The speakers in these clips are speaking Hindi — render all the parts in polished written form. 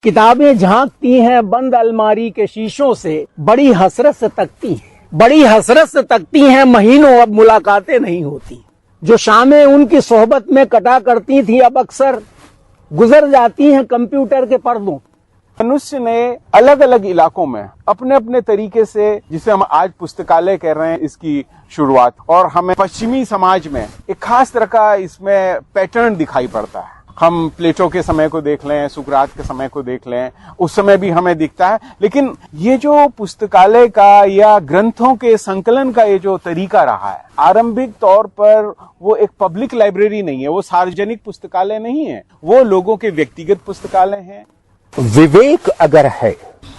किताबें झांकती हैं बंद अलमारी के शीशों से, बड़ी हसरत से तकती हैं, बड़ी हसरत से तकती हैं, महीनों अब मुलाकातें नहीं होती। जो शामें उनकी सोहबत में कटा करती थी अब अक्सर गुजर जाती हैं कंप्यूटर के पर्दों। मनुष्य ने अलग अलग इलाकों में अपने अपने तरीके से, जिसे हम आज पुस्तकालय कह रहे हैं, इसकी शुरुआत, और हमें पश्चिमी समाज में एक खास तरह का इसमें पैटर्न दिखाई पड़ता है। हम प्लेटो के समय को देख लें, सुकरात के समय को देख लें, उस समय भी हमें दिखता है। लेकिन ये जो पुस्तकालय का या ग्रंथों के संकलन का ये जो तरीका रहा है, आरंभिक तौर पर वो एक पब्लिक लाइब्रेरी नहीं है, वो सार्वजनिक पुस्तकालय नहीं है, वो लोगों के व्यक्तिगत पुस्तकालय हैं। विवेक अगर है,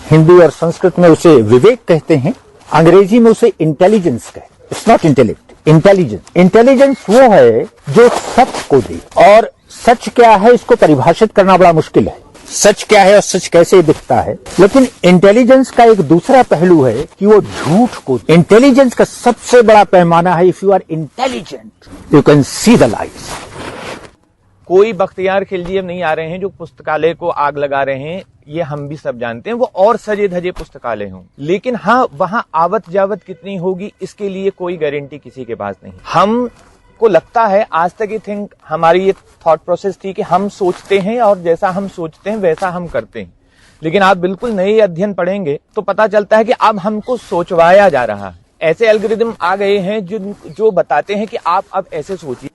हिंदी और संस्कृत में उसे विवेक कहते हैं, अंग्रेजी में उसे इंटेलिजेंस कहते हैं। It's not intellect, intelligence. Intelligence वो है जो सच को दे, और सच क्या है इसको परिभाषित करना बड़ा मुश्किल है। सच क्या है और सच कैसे दिखता है, लेकिन इंटेलिजेंस का एक दूसरा पहलू है कि वो झूठ को। इंटेलिजेंस का सबसे बड़ा पैमाना है, if you are intelligent you can see the lights. कोई बख्तियार खिलजी अब नहीं आ रहे हैं जो पुस्तकालय को आग लगा रहे हैं, ये हम भी सब जानते हैं। वो और सजे धजे पुस्तकालय हों, लेकिन हाँ, वहां आवत जावत कितनी होगी इसके लिए कोई गारंटी किसी के पास नहीं। हम को लगता है आज तक ये हमारी ये थॉट प्रोसेस थी कि हम सोचते हैं और जैसा हम सोचते हैं वैसा हम करते हैं। लेकिन आप बिल्कुल नए अध्ययन पढ़ेंगे तो पता चलता है कि अब हमको सोचवाया जा रहा है। ऐसे एल्गोरिदम आ गए हैं जो बताते हैं कि आप अब ऐसे सोचिए।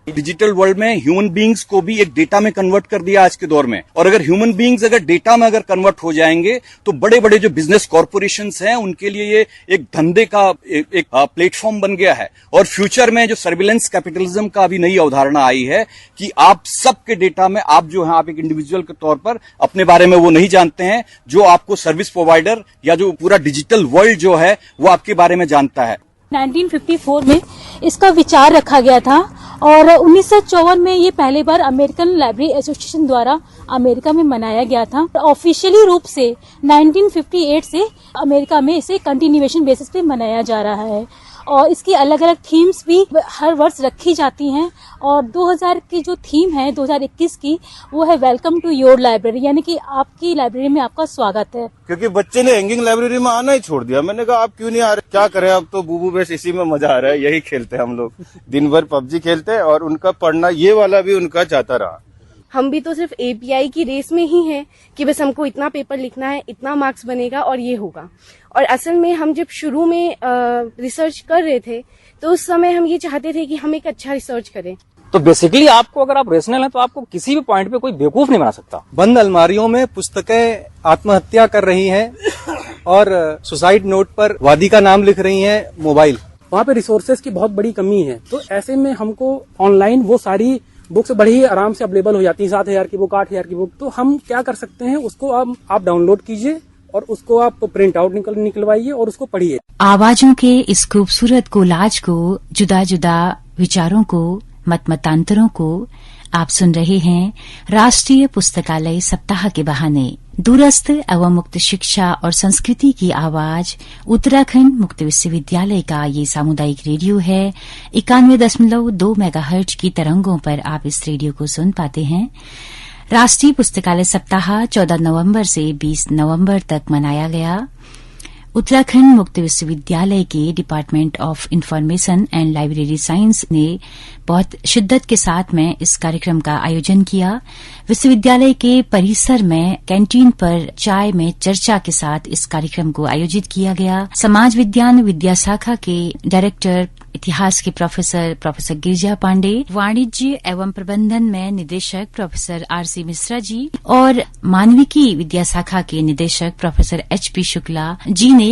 डिजिटल वर्ल्ड में ह्यूमन बीइंग्स को भी एक डेटा में कन्वर्ट कर दिया आज के दौर में, और अगर ह्यूमन बीइंग्स अगर डेटा में अगर कन्वर्ट हो जाएंगे तो बड़े बड़े जो बिजनेस कॉर्पोरेशंस हैं उनके लिए ये एक धंधे का एक प्लेटफॉर्म बन गया है। और फ्यूचर में जो सर्विलेंस कैपिटलिज्म का भी नई अवधारणा आई है कि आप सबके डेटा में आप जो है, आप एक इंडिविजुअल के तौर पर अपने बारे में वो नहीं जानते हैं, जो आपको सर्विस प्रोवाइडर या जो पूरा डिजिटल वर्ल्ड जो है वो आपके बारे में जानता है। 1954 में इसका विचार रखा गया था और 1954 में ये पहली बार अमेरिकन लाइब्रेरी एसोसिएशन द्वारा अमेरिका में मनाया गया था। ऑफिशियली रूप से 1958 से अमेरिका में इसे कंटिन्यूएशन बेसिस पे मनाया जा रहा है और इसकी अलग अलग थीम्स भी हर वर्ष रखी जाती हैं। और 2000 की जो थीम है 2021 की, वो है वेलकम टू योर लाइब्रेरी, यानी कि आपकी लाइब्रेरी में आपका स्वागत है। क्योंकि बच्चे ने हैंगिंग लाइब्रेरी में आना ही छोड़ दिया। मैंने कहा आप क्यों नहीं आ रहे, क्या करें, अब तो बूबू बेस इसी में मजा आ रहा है, यही खेलते हैं हम लोग। दिन भर पबजी खेलते हैं और उनका पढ़ना ये वाला भी उनका जाता रहा। हम भी तो सिर्फ एपीआई की रेस में ही हैं कि बस हमको इतना पेपर लिखना है, इतना मार्क्स बनेगा और ये होगा। और असल में हम जब शुरू में रिसर्च कर रहे थे तो उस समय हम ये चाहते थे कि हम एक अच्छा रिसर्च करें। तो बेसिकली आपको, अगर आप रेशनल हैं तो आपको किसी भी पॉइंट पे कोई बेवकूफ नहीं बना सकता। बंद अलमारियों में पुस्तकें आत्महत्या कर रही हैं और सुसाइड नोट पर वादी का नाम लिख रही हैं मोबाइल। वहाँ पे रिसोर्सेज की बहुत बड़ी कमी है, तो ऐसे में हमको ऑनलाइन वो सारी बुक्स बड़ी ही आराम से अवेलेबल हो जाती है। 7,000 की बुक, 8,000 की बुक। तो हम क्या कर सकते हैं, उसको आप डाउनलोड कीजिए और उसको आप प्रिंट आउट निकलवाइए और उसको पढ़िए। आवाजों के इस खूबसूरत कोलाज को, जुदा जुदा विचारों को, मतांतरों को आप सुन रहे हैं राष्ट्रीय पुस्तकालय सप्ताह के बहाने। दूरस्थ एवं मुक्त शिक्षा और संस्कृति की आवाज उत्तराखंड मुक्त विश्वविद्यालय का ये सामुदायिक रेडियो है। 91.2 मेगाहर्ट्ज की तरंगों पर आप इस रेडियो को सुन पाते हैं। राष्ट्रीय पुस्तकालय सप्ताह 14 नवंबर से 20 नवंबर तक मनाया गया। उत्तराखंड मुक्त विश्वविद्यालय के department of information and library science ने बहुत शिद्दत के साथ में इस कार्यक्रम का आयोजन किया। विश्वविद्यालय के परिसर में कैंटीन पर चाय में चर्चा के साथ इस कार्यक्रम को आयोजित किया गया। समाज विज्ञान विद्या शाखा के डायरेक्टर, इतिहास के प्रोफेसर गिरिजा पांडे, वाणिज्य एवं प्रबंधन में निदेशक प्रोफेसर आरसी मिश्रा जी और मानविकी विद्या शाखा के निदेशक प्रोफेसर एचपी शुक्ला जी ने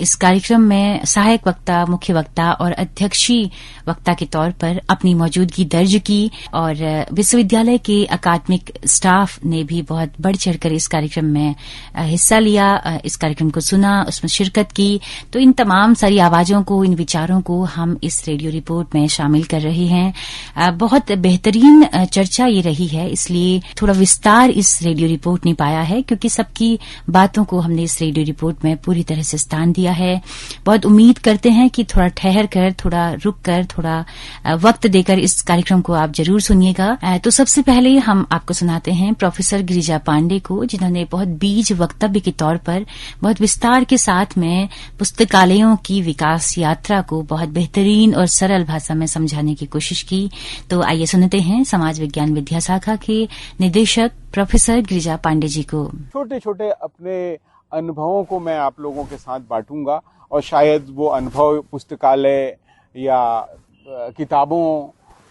इस कार्यक्रम में सहायक वक्ता, मुख्य वक्ता और अध्यक्षीय वक्ता के तौर पर अपनी मौजूदगी दर्ज की। और विश्वविद्यालय के अकादमिक स्टाफ ने भी बहुत बढ़ चढ़कर इस कार्यक्रम में हिस्सा लिया, इस कार्यक्रम को सुना, उसमें शिरकत की। तो इन तमाम सारी आवाजों को, इन विचारों को हम इस रेडियो रिपोर्ट में शामिल कर रहे हैं। बहुत बेहतरीन चर्चा ये रही है, इसलिए थोड़ा विस्तार इस रेडियो रिपोर्ट ने पाया है, क्योंकि सबकी बातों को हमने इस रेडियो रिपोर्ट में पूरी तरह से स्थान दिया है। बहुत उम्मीद करते हैं कि थोड़ा ठहर कर, थोड़ा रुक कर, थोड़ा वक्त देकर इस कार्यक्रम को आप जरूर सुनिएगा। तो सबसे पहले हम आपको सुनाते हैं प्रोफेसर गिरिजा पांडे को, जिन्होंने बहुत बीज वक्तव्य के तौर पर बहुत विस्तार के साथ में पुस्तकालयों की विकास यात्रा को बहुत बेहतरीन और सरल भाषा में समझाने की कोशिश की। तो आइए सुनते हैं समाज विज्ञान विद्या शाखा के निदेशक प्रोफेसर गिरिजा पांडे जी को। छोटे छोटे अपने अनुभवों को मैं आप लोगों के साथ बांटूंगा और शायद वो अनुभव पुस्तकालय या किताबों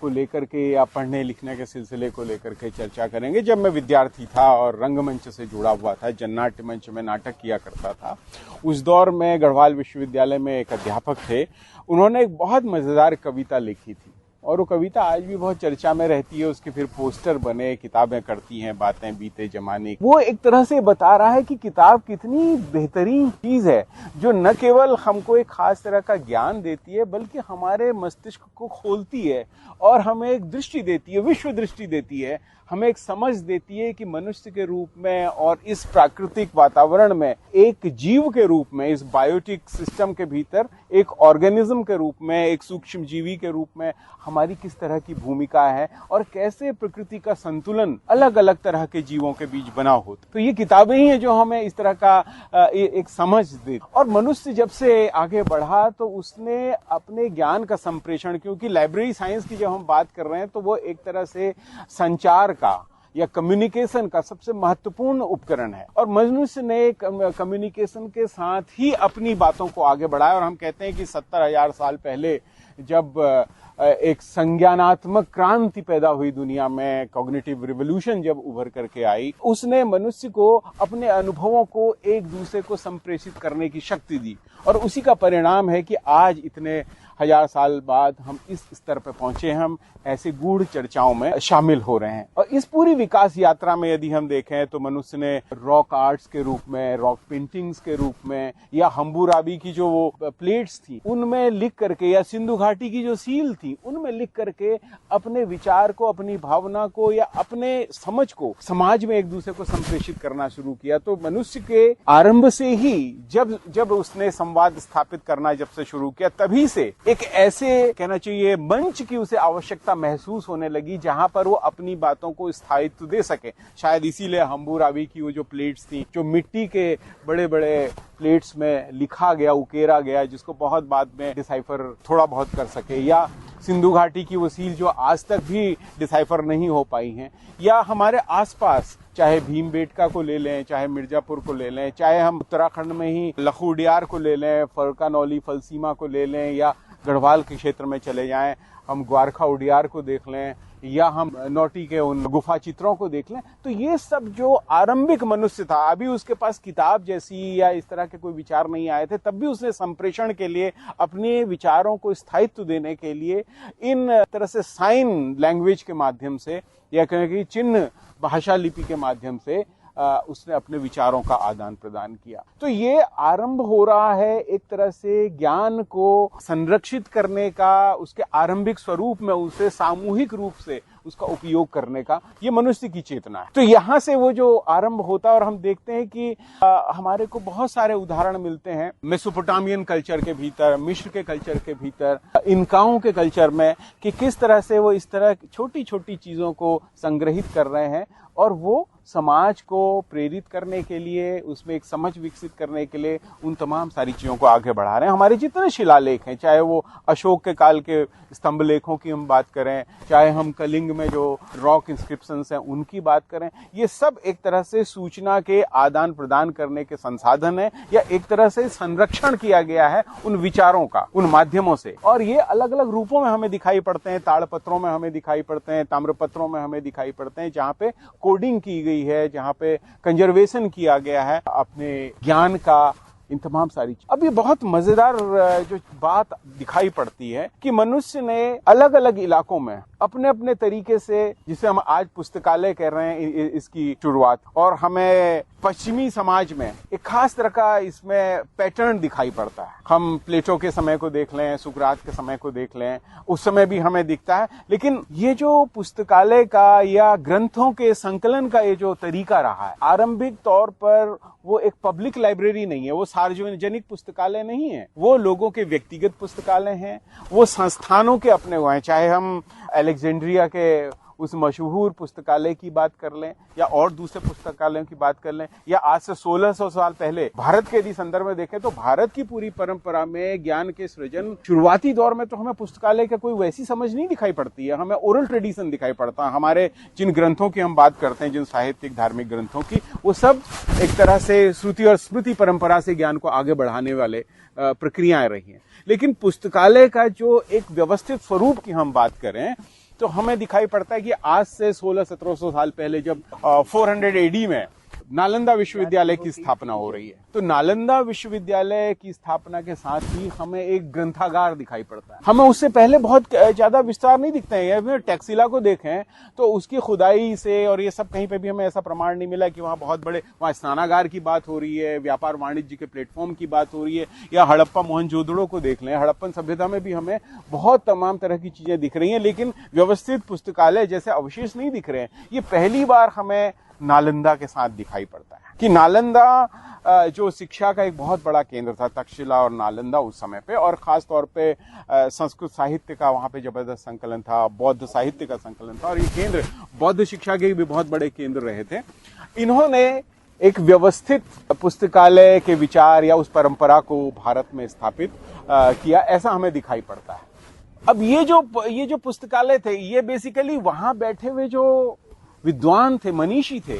को लेकर के या पढ़ने लिखने के सिलसिले को लेकर के चर्चा करेंगे। जब मैं विद्यार्थी था और रंगमंच से जुड़ा हुआ था, जननाट्य मंच में नाटक किया करता था, उस दौर में गढ़वाल विश्वविद्यालय में एक अध्यापक थे। उन्होंने एक बहुत मजेदार कविता लिखी थी और वो कविता आज भी बहुत चर्चा में रहती है। उसके फिर पोस्टर बने, किताबें करती हैं बातें बीते जमाने। वो एक तरह से बता रहा है कि किताब कितनी बेहतरीन चीज है, जो न केवल हमको एक खास तरह का ज्ञान देती है, बल्कि हमारे मस्तिष्क को खोलती है और हमें एक दृष्टि देती है, विश्व दृष्टि देती है, हमें एक समझ देती है कि मनुष्य के रूप में और इस प्राकृतिक वातावरण में एक जीव के रूप में, इस बायोटिक सिस्टम के भीतर एक ऑर्गेनिज्म के रूप में, एक सूक्ष्म जीवी के रूप में हमारी किस तरह की भूमिका है और कैसे प्रकृति का संतुलन अलग अलग तरह के जीवों के बीच बना हो। तो ये किताबें ही हैं जो हमें इस तरह का एक समझ दे। और मनुष्य जब से आगे बढ़ा तो उसने अपने ज्ञान का संप्रेषण, क्योंकि लाइब्रेरी साइंस की जब हम बात कर रहे हैं तो वो एक तरह से संचार का या कम्युनिकेशन का सबसे महत्वपूर्ण उपकरण है, और मनुष्य ने कम्युनिकेशन के साथ ही अपनी बातों को आगे बढ़ाया। और हम कहते हैं कि 70,000 साल पहले जब एक संज्ञानात्मक क्रांति पैदा हुई दुनिया में, कॉग्निटिव रिवॉल्यूशन जब उभर करके आई, उसने मनुष्य को अपने अनुभवों को एक दूसरे को संप्रेषित करने की शक्ति दी। और उसी का परिणाम है कि आज इतने 1000 साल बाद हम इस स्तर पर पहुंचे, हम ऐसे गूढ़ चर्चाओं में शामिल हो रहे हैं। और इस पूरी विकास यात्रा में यदि हम देखें तो मनुष्य ने रॉक आर्ट्स के रूप में, रॉक पेंटिंग्स के रूप में, या हम्बूराबी की जो वो प्लेट्स थी उनमें लिख करके, या सिंधु घाटी की जो सील थी उनमें लिख करके अपने विचार को, अपनी भावना को या अपने समझ को समाज में एक दूसरे को संप्रेषित करना शुरू किया। तो मनुष्य के आरंभ से ही जब उसने संवाद स्थापित करना जब से शुरू किया, तभी से एक ऐसे कहना चाहिए मंच की उसे आवश्यकता महसूस होने लगी जहां पर वो अपनी बातों को स्थायित्व दे सके। शायद इसीलिए हम्बूराबी की वो जो प्लेट्स थी, जो मिट्टी के बड़े बड़े प्लेट्स में लिखा गया, उकेरा गया, जिसको बहुत बाद में डिसाइफर थोड़ा बहुत कर सके, या सिंधु घाटी की वो सील जो आज तक भी डिसाइफर नहीं हो पाई हैं, या हमारे आसपास चाहे भीमबेटका को ले लें, चाहे मिर्जापुर को ले लें, चाहे हम उत्तराखंड में ही लखुडियार को ले लें, फरकानौली फलसीमा को ले लें, या गढ़वाल के क्षेत्र में चले जाएं, हम ग्वारखा उडियार को देख लें, या हम नौटी के उन गुफा चित्रों को देख लें, तो ये सब जो आरंभिक मनुष्य था, अभी उसके पास किताब जैसी या इस तरह के कोई विचार नहीं आए थे, तब भी उसने संप्रेषण के लिए, अपने विचारों को स्थायित्व देने के लिए इन तरह से साइन लैंग्वेज के माध्यम से या कहें कि चिन्ह भाषा लिपि के माध्यम से उसने अपने विचारों का आदान प्रदान किया। तो ये आरंभ हो रहा है एक तरह से ज्ञान को संरक्षित करने का, उसके आरंभिक स्वरूप में उसे सामूहिक रूप से उसका उपयोग करने का, ये मनुष्य की चेतना है। तो यहाँ से वो जो आरंभ होता है, और हम देखते हैं कि हमारे को बहुत सारे उदाहरण मिलते हैं मेसोपोटामियन कल्चर के भीतर, मिस्र के कल्चर के भीतर, इनकाओं के कल्चर में, कि किस तरह से वो इस तरह छोटी छोटी चीजों को संग्रहित कर रहे हैं और वो समाज को प्रेरित करने के लिए, उसमें एक समझ विकसित करने के लिए उन तमाम सारी चीजों को आगे बढ़ा रहे हैं। हमारे जितने शिलालेख हैं, चाहे वो अशोक के काल के स्तंभ लेखों की हम बात करें, चाहे हम कलिंग में जो रॉक इंस्क्रिप्शंस हैं उनकी बात करें, ये सब एक तरह से सूचना के आदान प्रदान करने के संसाधन है, या एक तरह से संरक्षण किया गया है उन विचारों का, उन माध्यमों से। और ये अलग अलग रूपों में हमें दिखाई पड़ते हैं, ताड़पत्रों में हमें दिखाई पड़ते हैं, ताम्रपत्रों में हमें दिखाई पड़ते हैं, जहाँ पे कोडिंग की गई है, जहाँ पे कंजर्वेशन किया गया है अपने ज्ञान का, इन तमाम सारी। अब ये बहुत मजेदार जो बात दिखाई पड़ती है कि मनुष्य ने अलग अलग इलाकों में अपने अपने तरीके से, जिसे हम आज पुस्तकालय कह रहे हैं इसकी शुरुआत, और हमें पश्चिमी समाज में एक खास तरह का इसमें पैटर्न दिखाई पड़ता है। हम प्लेटो के समय को देख लें, सुकरात के समय को देख लें, उस समय भी हमें दिखता है। लेकिन ये जो पुस्तकालय का या ग्रंथों के संकलन का ये जो तरीका रहा है, आरंभिक तौर पर वो एक पब्लिक लाइब्रेरी नहीं है, वो सार्वजनिक पुस्तकालय नहीं है, वो लोगों के व्यक्तिगत पुस्तकालय हैं, वो संस्थानों के अपने हुए हैं। चाहे हम अलेक्जेंड्रिया के उस मशहूर पुस्तकालय की बात कर लें या और दूसरे पुस्तकालयों की बात कर लें, या आज से 1600 साल पहले भारत के यदि संदर्भ में देखें तो भारत की पूरी परंपरा में ज्ञान के सृजन शुरुआती दौर में तो हमें पुस्तकालय का कोई वैसी समझ नहीं दिखाई पड़ती है, हमें ओरल ट्रेडिशन दिखाई पड़ता है। हमारे जिन ग्रंथों की हम बात करते हैं, जिन साहित्यिक धार्मिक ग्रंथों की, वो सब एक तरह से श्रुति और स्मृति परंपरा से ज्ञान को आगे बढ़ाने वाले प्रक्रियाएं रही हैं। लेकिन पुस्तकालय का जो एक व्यवस्थित स्वरूप की हम बात करें तो हमें दिखाई पड़ता है कि आज से 1600-1700 साल पहले जब 400 AD में नालंदा विश्वविद्यालय की स्थापना हो रही है, तो नालंदा विश्वविद्यालय की स्थापना के साथ ही हमें एक ग्रंथागार दिखाई पड़ता है। हमें उससे पहले बहुत ज्यादा विस्तार नहीं दिखते हैं। टैक्सिला को देखें तो उसकी खुदाई से और ये सब कहीं पे भी हमें ऐसा प्रमाण नहीं मिला कि वहाँ बहुत बड़े वहाँ स्नानागार की बात हो रही है, व्यापार वाणिज्य के प्लेटफॉर्म की बात हो रही है। या हड़प्पा मोहनजोदड़ो को देख लें, हड़प्पन सभ्यता में भी हमें बहुत तमाम तरह की चीजें दिख रही हैं, लेकिन व्यवस्थित पुस्तकालय जैसे अवशेष नहीं दिख रहे हैं। ये पहली बार हमें नालंदा के साथ दिखाई पड़ता है कि नालंदा जो शिक्षा का एक बहुत बड़ा केंद्र था, तक्षशिला और नालंदा उस समय पे, और खास तौर पे संस्कृत साहित्य का वहां पे जबरदस्त संकलन था, बौद्ध साहित्य का संकलन था, और ये केंद्र बौद्ध शिक्षा के भी बहुत बड़े केंद्र रहे थे। इन्होंने एक व्यवस्थित पुस्तकालय के विचार या उस परंपरा को भारत में स्थापित किया, ऐसा हमें दिखाई पड़ता है। अब ये जो पुस्तकालय थे, ये बेसिकली वहां बैठे हुए जो विद्वान थे, मनीषी थे,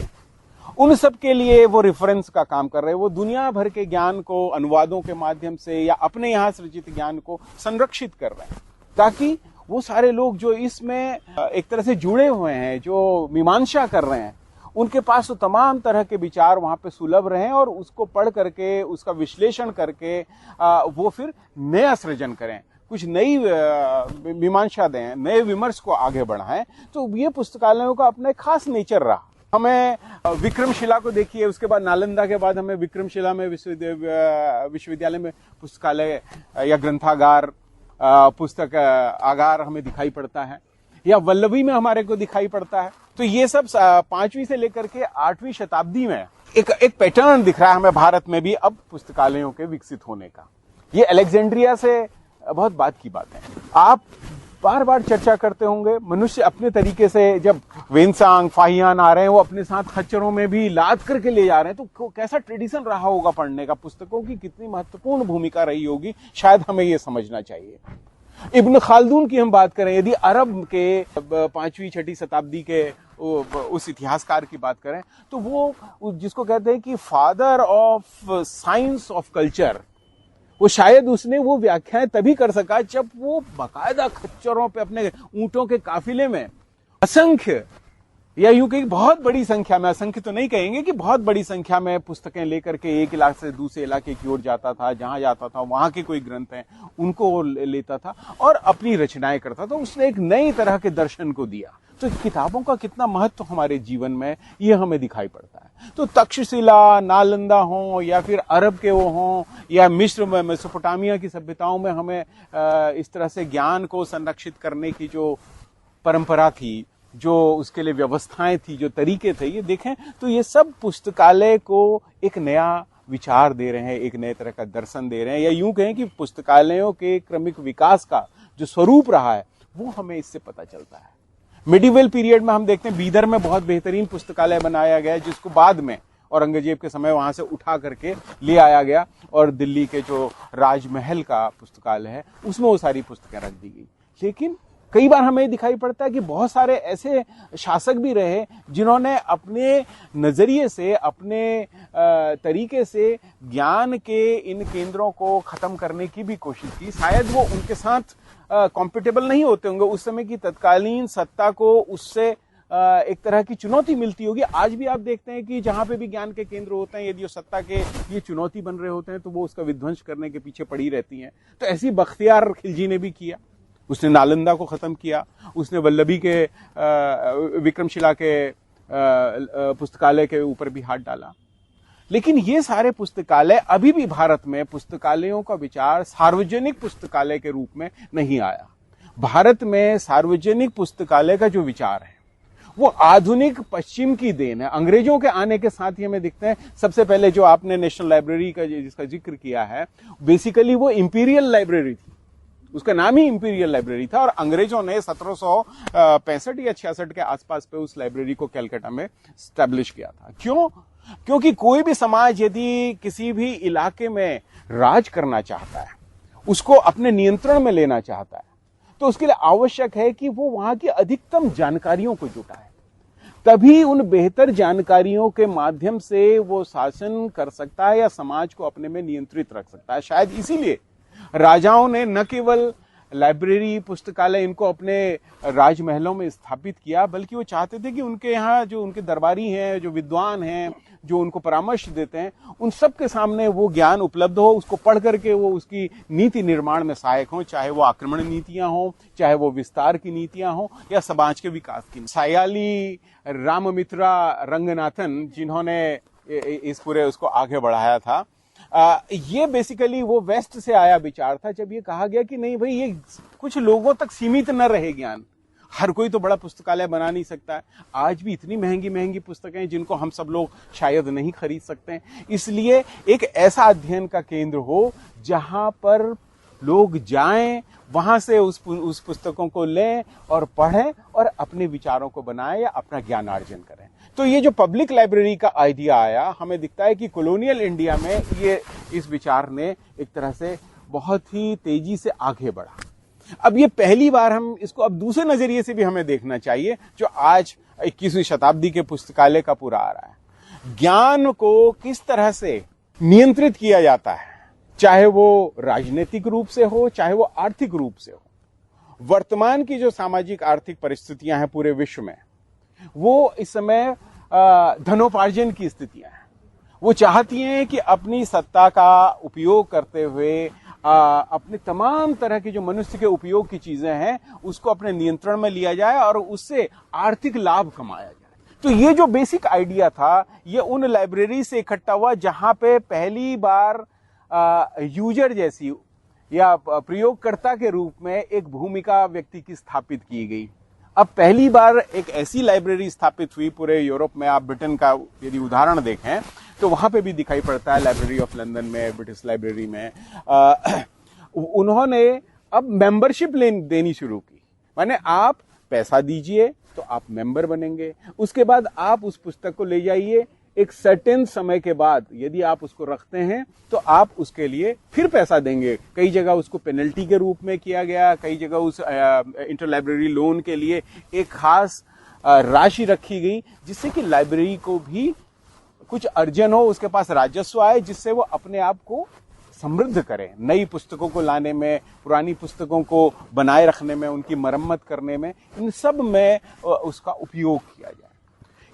उन सब के लिए वो रेफरेंस का काम कर रहे हैं। वो दुनिया भर के ज्ञान को अनुवादों के माध्यम से या अपने यहाँ सृजित ज्ञान को संरक्षित कर रहे हैं, ताकि वो सारे लोग जो इसमें एक तरह से जुड़े हुए हैं, जो मीमांसा कर रहे हैं, उनके पास तो तमाम तरह के विचार वहां पे सुलभ रहे और उसको पढ़ करके, उसका विश्लेषण करके वो फिर नया सृजन करें, कुछ नई मीमांसा दें, नए विमर्श को आगे बढ़ाएं। तो ये पुस्तकालयों का अपना एक खास नेचर रहा। हमें विक्रमशिला को देखिए, उसके बाद नालंदा के बाद हमें विक्रमशिला में विश्वविद्यालय में पुस्तकालय या ग्रंथागार, पुस्तक आगार हमें दिखाई पड़ता है, या वल्लभी में हमारे को दिखाई पड़ता है। तो ये सब 5वीं से लेकर के 8वीं शताब्दी में एक पैटर्न दिख रहा है हमें भारत में भी अब पुस्तकालयों के विकसित होने का। ये अलेक्जेंड्रिया से बहुत बात की बात है। आप बार बार चर्चा करते होंगे, मनुष्य अपने तरीके से, जब वेनसांग, फाहियान आ रहे हैं, वो अपने साथ खच्चरों में भी लाद करके ले जा रहे हैं, तो कैसा ट्रेडिशन रहा होगा पढ़ने का, पुस्तकों की कितनी महत्वपूर्ण भूमिका रही होगी, शायद हमें ये समझना चाहिए। इब्न खालदून की हम बात करें, यदि अरब के 5वीं 6वीं शताब्दी के उस इतिहासकार की बात करें, तो वो जिसको कहते हैं कि father of science of culture, वो शायद उसने वो व्याख्याएं तभी कर सका जब वो बाकायदा खच्चरों पे अपने ऊंटों के काफिले में असंख्य, या यूं कहीं बहुत बड़ी संख्या में, असंख्य तो नहीं कहेंगे, कि बहुत बड़ी संख्या में पुस्तकें लेकर के एक इलाके से दूसरे इलाके की ओर जाता था, जहां जाता था वहां के कोई ग्रंथ हैं उनको लेता था और अपनी रचनाएं करता था। उसने एक नई तरह के दर्शन को दिया। तो किताबों का कितना महत्व हमारे जीवन में ये हमें दिखाई पड़ता है। तो तक्षशिला, नालंदा हो या फिर अरब के वो हों या मिस्र में, मेसोपोटामिया की सभ्यताओं में हमें इस तरह से ज्ञान को संरक्षित करने की जो परंपरा थी, जो उसके लिए व्यवस्थाएं थी, जो तरीके थे, ये देखें तो ये सब पुस्तकालय को एक नया विचार दे रहे हैं, एक नए तरह का दर्शन दे रहे हैं, या यूं कहें कि पुस्तकालयों के क्रमिक विकास का जो स्वरूप रहा है वो हमें इससे पता चलता है। मिडिवल पीरियड में हम देखते हैं बीदर में बहुत बेहतरीन पुस्तकालय बनाया गया, जिसको बाद में औरंगजेब के समय वहां से उठा करके ले आया गया और दिल्ली के जो राजमहल का पुस्तकालय है उसमें वो सारी पुस्तकें रख दी गई। लेकिन कई बार हमें दिखाई पड़ता है कि बहुत सारे ऐसे शासक भी रहे जिन्होंने अपने नजरिए से, अपने तरीके से ज्ञान के इन केंद्रों को खत्म करने की भी कोशिश की। शायद वो उनके साथ कॉम्पिटेबल नहीं होते होंगे, उस समय की तत्कालीन सत्ता को उससे एक तरह की चुनौती मिलती होगी। आज भी आप देखते हैं कि जहां पे भी ज्ञान के केंद्र होते हैं, यदि सत्ता के ये चुनौती बन रहे होते हैं तो वो उसका विध्वंस करने के पीछे पड़ी रहती हैं। तो ऐसी बख्तियार खिलजी ने भी किया, उसने नालंदा को खत्म किया, उसने वल्लभी के विक्रमशिला के पुस्तकालय के ऊपर भी हाथ डाला। लेकिन ये सारे पुस्तकालय अभी भी भारत में पुस्तकालयों का विचार सार्वजनिक पुस्तकालय के रूप में नहीं आया। भारत में सार्वजनिक पुस्तकालय का जो विचार है वो आधुनिक पश्चिम की देन है। अंग्रेजों के आने के साथ ही हमें दिखते हैं, सबसे पहले जो आपने नेशनल लाइब्रेरी का जिसका जिक्र किया है, बेसिकली वो इंपीरियल लाइब्रेरी थी, उसका नाम ही इंपीरियल लाइब्रेरी था। और अंग्रेजों ने 1765 या 66 के आसपास पे उस लाइब्रेरी को कलकत्ता में स्टैब्लिश किया था। क्यों? क्योंकि कोई भी समाज यदि किसी भी इलाके में राज करना चाहता है, उसको अपने नियंत्रण में लेना चाहता है, तो उसके लिए आवश्यक है कि वो वहां की अधिकतम जानकारियों को जुटाए। तभी उन बेहतर जानकारियों के माध्यम से वो शासन कर सकता है या समाज को अपने में नियंत्रित रख सकता है। शायद इसीलिए राजाओं ने न केवल लाइब्रेरी, पुस्तकालय इनको अपने राजमहलों में स्थापित किया, बल्कि वो चाहते थे कि उनके यहाँ जो उनके दरबारी हैं, जो विद्वान हैं, जो उनको परामर्श देते हैं, उन सब के सामने वो ज्ञान उपलब्ध हो, उसको पढ़ करके वो उसकी नीति निर्माण में सहायक हो, चाहे वो आक्रमण नीतियां हो, चाहे वो विस्तार की नीतियां हो, या समाज के विकास की। सायाली राममित्रा रंगनाथन, जिन्होंने इस पूरे उसको आगे बढ़ाया था, ये बेसिकली वो वेस्ट से आया विचार था, जब ये कहा गया कि नहीं भाई, ये कुछ लोगों तक सीमित न रहे ज्ञान, हर कोई तो बड़ा पुस्तकालय बना नहीं सकता है। आज भी इतनी महंगी महंगी पुस्तकें हैं जिनको हम सब लोग शायद नहीं खरीद सकते हैं। इसलिए एक ऐसा अध्ययन का केंद्र हो जहां पर लोग जाएं, वहां से उस पुस्तकों को लें और पढ़ें और अपने विचारों को बनाएं या अपना ज्ञानार्जन करें। तो ये जो पब्लिक लाइब्रेरी का आइडिया आया, हमें दिखता है कि कॉलोनियल इंडिया में ये इस विचार ने एक तरह से बहुत ही तेजी से आगे बढ़ा। अब ये पहली बार हम इसको अब दूसरे नजरिए से भी हमें देखना चाहिए, जो आज 21वीं शताब्दी के पुस्तकालय का पूरा आ रहा है। ज्ञान को किस तरह से नियंत्रित किया जाता है, चाहे वो राजनीतिक रूप से हो, चाहे वो आर्थिक रूप से हो। वर्तमान की जो सामाजिक आर्थिक परिस्थितियां हैं पूरे विश्व में, वो इस समय धनोपार्जन की स्थितियां हैं। वो चाहती हैं कि अपनी सत्ता का उपयोग करते हुए अपने तमाम तरह की जो मनुष्य के उपयोग की चीजें हैं उसको अपने नियंत्रण में लिया जाए और उससे आर्थिक लाभ कमाया जाए। तो ये जो बेसिक आइडिया था, ये उन लाइब्रेरी से इकट्ठा हुआ जहां पे पहली बार यूजर जैसी या प्रयोगकर्ता के रूप में एक भूमिका व्यक्ति की स्थापित की गई। अब पहली बार एक ऐसी लाइब्रेरी स्थापित हुई पूरे यूरोप में। आप ब्रिटेन का यदि उदाहरण देखें तो वहां पे भी दिखाई पड़ता है, लाइब्रेरी ऑफ लंदन में, ब्रिटिश लाइब्रेरी में। उन्होंने अब मेंबरशिप देनी शुरू की, माने आप पैसा दीजिए तो आप मेंबर बनेंगे, उसके बाद आप उस पुस्तक को ले जाइए, एक सर्टेन समय के बाद यदि आप उसको रखते हैं तो आप उसके लिए फिर पैसा देंगे। कई जगह उसको पेनल्टी के रूप में किया गया, कई जगह उस इंटर लाइब्रेरी लोन के लिए एक खास राशि रखी गई, जिससे कि लाइब्रेरी को भी कुछ अर्जन हो, उसके पास राजस्व आए, जिससे वो अपने आप को समृद्ध करे, नई पुस्तकों को लाने में, पुरानी पुस्तकों को बनाए रखने में, उनकी मरम्मत करने में, इन सब में उसका उपयोग किया जाए।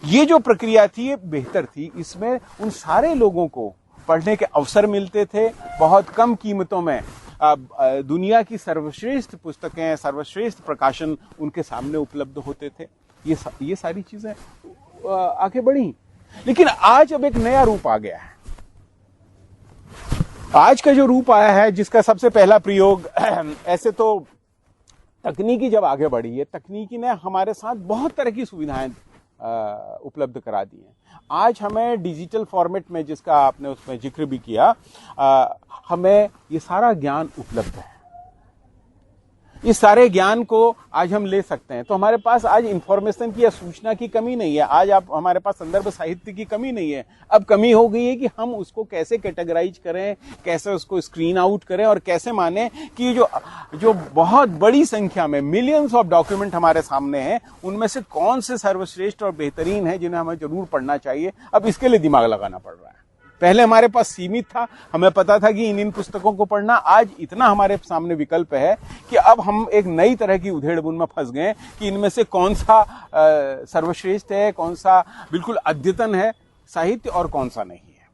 ये जो प्रक्रिया थी ये बेहतर थी। इसमें उन सारे लोगों को पढ़ने के अवसर मिलते थे, बहुत कम कीमतों में दुनिया की सर्वश्रेष्ठ पुस्तकें, सर्वश्रेष्ठ प्रकाशन उनके सामने उपलब्ध होते थे। ये सारी चीजें आगे बढ़ी। लेकिन आज अब एक नया रूप आ गया है। आज का जो रूप आया है, जिसका सबसे पहला प्रयोग, ऐसे तो तकनीकी जब आगे बढ़ी है, तकनीकी ने हमारे साथ बहुत तरह की सुविधाएं उपलब्ध करा दी हैं। आज हमें डिजिटल फॉर्मेट में, जिसका आपने उसमें जिक्र भी किया, हमें ये सारा ज्ञान उपलब्ध है। इस सारे ज्ञान को आज हम ले सकते हैं। तो हमारे पास आज इंफॉर्मेशन की या सूचना की कमी नहीं है। आज हमारे पास संदर्भ साहित्य की कमी नहीं है। अब कमी हो गई है कि हम उसको कैसे कैटेगराइज करें, कैसे उसको स्क्रीन आउट करें और कैसे माने कि जो बहुत बड़ी संख्या में मिलियंस ऑफ डॉक्यूमेंट हमारे सामने हैं, उनमें से कौन से सर्वश्रेष्ठ और बेहतरीन है जिन्हें हमें जरूर पढ़ना चाहिए। अब इसके लिए दिमाग लगाना पड़ रहा है। पहले हमारे पास सीमित था, हमें पता था कि इन पुस्तकों को पढ़ना। आज इतना हमारे सामने विकल्प है कि अब हम एक नई तरह की उधेड़-बुन में फंस गए कि इनमें से कौन सा सर्वश्रेष्ठ है, कौन सा बिल्कुल अद्यतन है साहित्य और कौन सा नहीं है।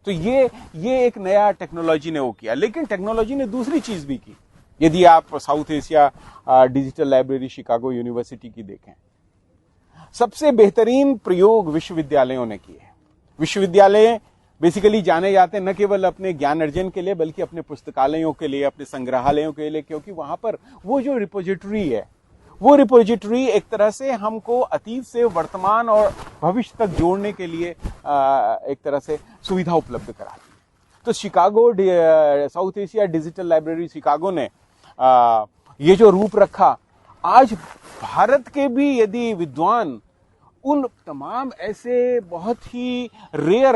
तो ये एक नया टेक्नोलॉजी ने वो किया। लेकिन टेक्नोलॉजी ने दूसरी चीज भी की। यदि आप south Asia digital library Chicago university की देखें, सबसे बेहतरीन प्रयोग विश्वविद्यालयों ने किए। विश्वविद्यालय बेसिकली जाने जाते हैं न केवल अपने ज्ञान अर्जन के लिए बल्कि अपने पुस्तकालयों के लिए, अपने संग्रहालयों के लिए, क्योंकि वहां पर वो जो रिपोजिटरी है, वो रिपोजिटरी एक तरह से हमको अतीत से वर्तमान और भविष्य तक जोड़ने के लिए एक तरह से सुविधा उपलब्ध कराती है। तो Chicago south Asia digital library Chicago ने ये जो रूप रखा, आज भारत के भी यदि विद्वान उन तमाम ऐसे बहुत ही रेयर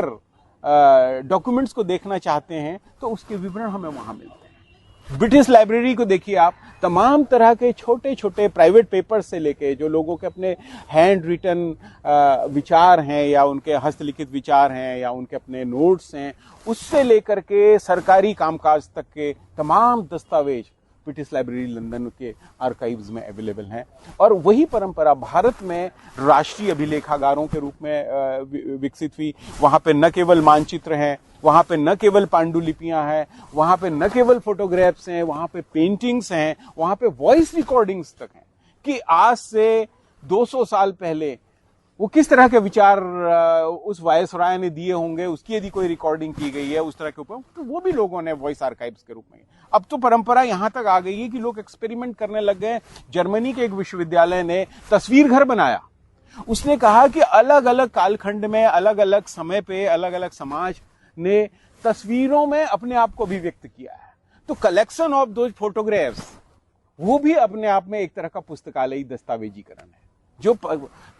डॉक्यूमेंट्स को देखना चाहते हैं तो उसके विवरण हमें वहां मिलते हैं। ब्रिटिश लाइब्रेरी को देखिए आप, तमाम तरह के छोटे छोटे प्राइवेट पेपर्स से लेके जो लोगों के अपने हैंड रिटन विचार हैं या उनके हस्तलिखित विचार हैं या उनके अपने नोट्स हैं, उससे लेकर के सरकारी कामकाज तक के तमाम दस्तावेज ब्रिटिश लाइब्रेरी लंदन के आर्काइव्स में अवेलेबल हैं। और वही परंपरा भारत में राष्ट्रीय अभिलेखागारों के रूप में विकसित हुई। वहां पे न केवल मानचित्र हैं, वहां पे न केवल पांडुलिपियां हैं, वहां पे न केवल फोटोग्राफ्स हैं, वहां पे पेंटिंग्स हैं, वहां पे वॉइस रिकॉर्डिंग्स तक हैं कि आज से 200 साल पहले वो किस तरह के विचार उस वायसराय ने दिए होंगे, उसकी यदि कोई रिकॉर्डिंग की गई है उस तरह के ऊपर, तो वो भी लोगों ने वॉइस आर्काइव्स के रूप में। अब तो परंपरा यहां तक आ गई है कि लोग एक्सपेरिमेंट करने लग गए। जर्मनी के एक विश्वविद्यालय ने तस्वीर घर बनाया। उसने कहा कि अलग अलग कालखंड में, अलग अलग समय पे, अलग अलग समाज ने तस्वीरों में अपने आप को अभिव्यक्त किया है। तो कलेक्शन ऑफ दोज फोटोग्राफ्स वो भी अपने आप में एक तरह का पुस्तकालयी दस्तावेजीकरण है,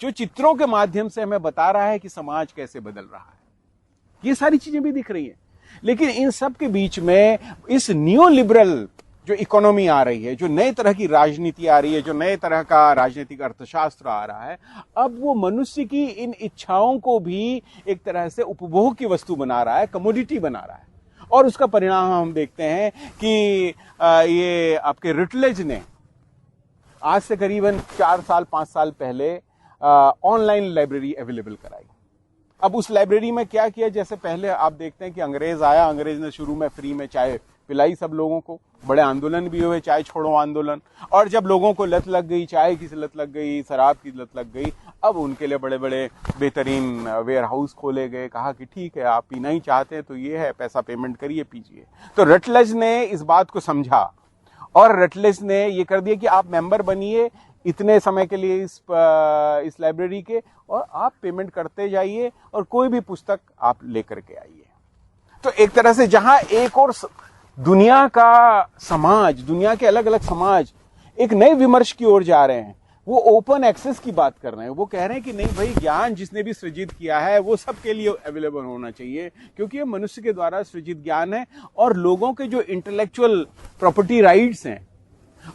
जो चित्रों के माध्यम से हमें बता रहा है कि समाज कैसे बदल रहा है। ये सारी चीजें भी दिख रही हैं। लेकिन इन सब के बीच में इस न्यू लिबरल जो इकोनॉमी आ रही है, जो नए तरह की राजनीति आ रही है, जो नए तरह का राजनीतिक अर्थशास्त्र आ रहा है, अब वो मनुष्य की इन इच्छाओं को भी एक तरह से उपभोग की वस्तु बना रहा है, कमोडिटी बना रहा है। और उसका परिणाम हम देखते हैं कि ये आपके रिटलेज ने आज से करीबन 4 साल 5 साल पहले ऑनलाइन लाइब्रेरी अवेलेबल कराई। अब उस लाइब्रेरी में क्या किया, जैसे पहले आप देखते हैं कि अंग्रेज आया, अंग्रेज ने शुरू में फ्री में चाय पिलाई सब लोगों को, बड़े आंदोलन भी हुए, चाय छोड़ो आंदोलन। और जब लोगों को लत लग गई, चाय की लत लग गई, शराब की लत लग गई, अब उनके लिए बड़े बड़े बेहतरीन वेयर हाउस खोले गए। कहा कि ठीक है, आप पीना ही चाहते हैं तो ये है, पैसा पेमेंट करिए, पीजिए। तो रटलेज ने इस बात को समझा और रटलेज ने ये कर दिया कि आप मेंबर बनिए इतने समय के लिए इस लाइब्रेरी के, और आप पेमेंट करते जाइए और कोई भी पुस्तक आप लेकर के आइए। तो एक तरह से जहां एक और दुनिया का समाज, दुनिया के अलग अलग समाज एक नए विमर्श की ओर जा रहे हैं। वो ओपन एक्सेस की बात कर रहे हैं। वो कह रहे हैं कि नहीं भाई, ज्ञान जिसने भी सृजित किया है वो सबके लिए अवेलेबल होना चाहिए, क्योंकि ये मनुष्य के द्वारा सृजित ज्ञान है। और लोगों के जो इंटेलेक्चुअल प्रॉपर्टी राइट्स हैं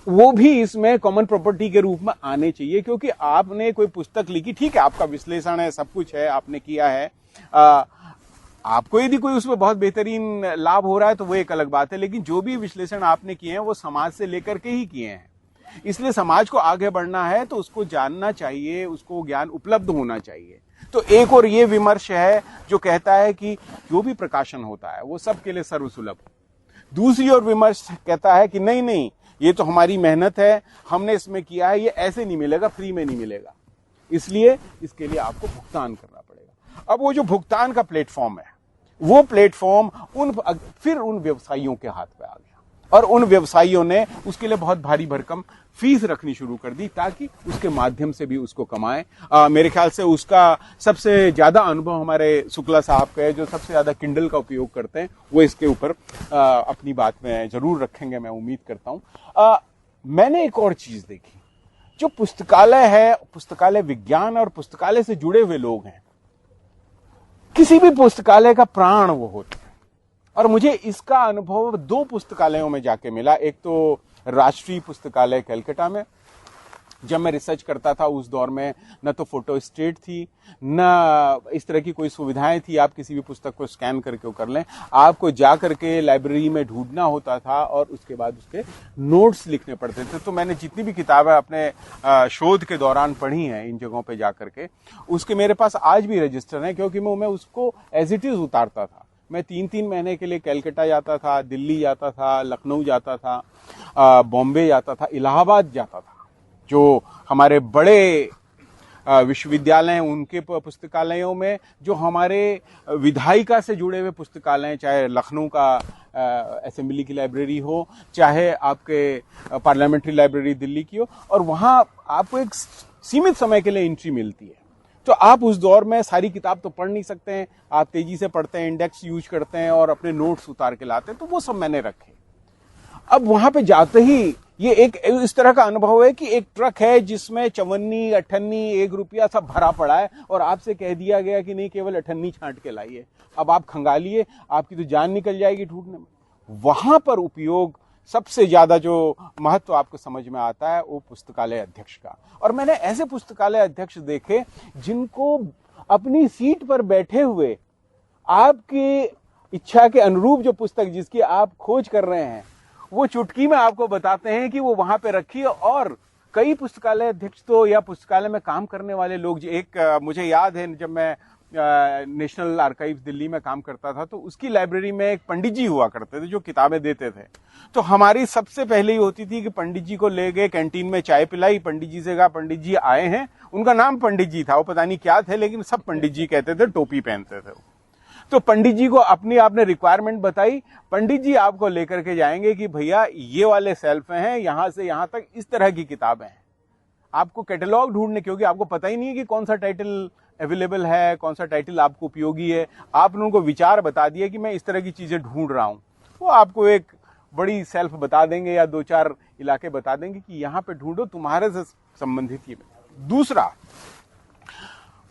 वो भी इसमें कॉमन प्रॉपर्टी के रूप में आने चाहिए। क्योंकि आपने कोई पुस्तक लिखी, ठीक है, आपका विश्लेषण है, सब कुछ है, आपने किया है, आपको यदि कोई उसमें बहुत बेहतरीन लाभ हो रहा है तो वो एक अलग बात है। लेकिन जो भी विश्लेषण आपने किए हैं वो समाज से लेकर के ही किए हैं। इसलिए समाज को आगे बढ़ना है तो उसको जानना चाहिए, उसको ज्ञान उपलब्ध होना चाहिए। तो एक और ये विमर्श है जो कहता है कि जो भी प्रकाशन होता है वो सबके लिए सर्वसुलभ। दूसरी ओर विमर्श कहता है कि नहीं नहीं, ये तो हमारी मेहनत है, हमने इसमें किया है, ये ऐसे नहीं मिलेगा, फ्री में नहीं मिलेगा, इसलिए इसके लिए आपको भुगतान करना पड़ेगा। अब वो जो भुगतान का प्लेटफॉर्म है, वो प्लेटफॉर्म फिर उन व्यवसायियों के हाथ में आ गया और उन व्यवसायियों ने उसके लिए बहुत भारी भरकम फीस रखनी शुरू कर दी ताकि उसके माध्यम से भी उसको कमाए। मेरे ख्याल से उसका सबसे ज्यादा अनुभव हमारे शुक्ला साहब का है, जो सबसे ज्यादा किंडल का उपयोग करते हैं। वो इसके ऊपर अपनी बात में जरूर रखेंगे, मैं उम्मीद करता हूं। मैंने एक और चीज देखी, जो पुस्तकालय है, पुस्तकालय विज्ञान और पुस्तकालय से जुड़े हुए लोग हैं, किसी भी पुस्तकालय का प्राण वो होते हैं। और मुझे इसका अनुभव 2 पुस्तकालयों में जाके मिला। एक तो राष्ट्रीय पुस्तकालय कलकत्ता में, जब मैं रिसर्च करता था उस दौर में न तो फोटो स्टेट थी, न इस तरह की कोई सुविधाएं थी आप किसी भी पुस्तक को स्कैन करके कर लें। आपको जा करके लाइब्रेरी में ढूंढना होता था और उसके बाद उसके नोट्स लिखने पड़ते थे। तो मैंने जितनी भी किताबें अपने शोध के दौरान पढ़ी हैं इन जगहों पे जा करके, उसके मेरे पास आज भी रजिस्टर हैं, क्योंकि मैं उसको एज इट इज उतारता था। मैं 3-3 महीने के लिए कलकत्ता जाता था, दिल्ली जाता था, लखनऊ जाता था, बॉम्बे जाता था, इलाहाबाद जाता था, जो हमारे बड़े विश्वविद्यालय हैं उनके पुस्तकालयों में, जो हमारे विधायिका से जुड़े हुए पुस्तकालय हैं, चाहे लखनऊ का असेंबली की लाइब्रेरी हो, चाहे आपके पार्लियामेंट्री लाइब्रेरी दिल्ली की हो, और वहाँ आपको एक सीमित समय के लिए एंट्री मिलती है। तो आप उस दौर में सारी किताब तो पढ़ नहीं सकते हैं, आप तेजी से पढ़ते हैं, इंडेक्स यूज करते हैं और अपने नोट्स उतार के लाते हैं, तो वो सब मैंने रखे। अब वहां पे जाते ही ये एक इस तरह का अनुभव है कि एक ट्रक है जिसमें चवन्नी, अठन्नी, 1 रुपया सब भरा पड़ा है और आपसे कह दिया गया कि नहीं, केवल अठन्नी छांट के लाइए। अब आप खंगालिए, आपकी तो जान निकल जाएगी ढूंढने में। वहां पर उपयोग सबसे ज्यादा जो महत्व आपको समझ में आता है वो पुस्तकालय अध्यक्ष का। और मैंने ऐसे पुस्तकालय अध्यक्ष देखे जिनको अपनी सीट पर बैठे हुए आपकी इच्छा के अनुरूप जो पुस्तक जिसकी आप खोज कर रहे हैं वो चुटकी में आपको बताते हैं कि वो वहां पे रखी है। और कई पुस्तकालय अध्यक्ष तो या पुस्तकालय में काम करने वाले लोग, एक मुझे याद है जब मैं नेशनल आर्काइव्स दिल्ली में काम करता था तो उसकी लाइब्रेरी में एक पंडित जी हुआ करते थे जो किताबें देते थे। तो हमारी सबसे पहले ही होती थी कि पंडित जी को ले गए, कैंटीन में चाय पिलाई, पंडित जी से कहा पंडित जी आए हैं। उनका नाम पंडित जी था, वो पता नहीं क्या थे लेकिन सब पंडित जी कहते थे, टोपी पहनते थे। तो पंडित जी को अपनी आपने रिक्वायरमेंट बताई, पंडित जी आपको लेकर के जाएंगे कि भैया ये वाले सेल्फ हैं, यहां से यहां तक इस तरह की किताबें हैं। आपको कैटलॉग ढूंढने, क्योंकि आपको पता ही नहीं है कि कौन सा टाइटल अवेलेबल है, कौन सा टाइटल आपको उपयोगी है। आपने उनको विचार बता दिया कि मैं इस तरह की चीजें ढूंढ रहा हूं, वो आपको एक बड़ी सेल्फ बता देंगे या 2-4 इलाके बता देंगे कि यहां पे ढूंढो, तुम्हारे से संबंधित ये। दूसरा,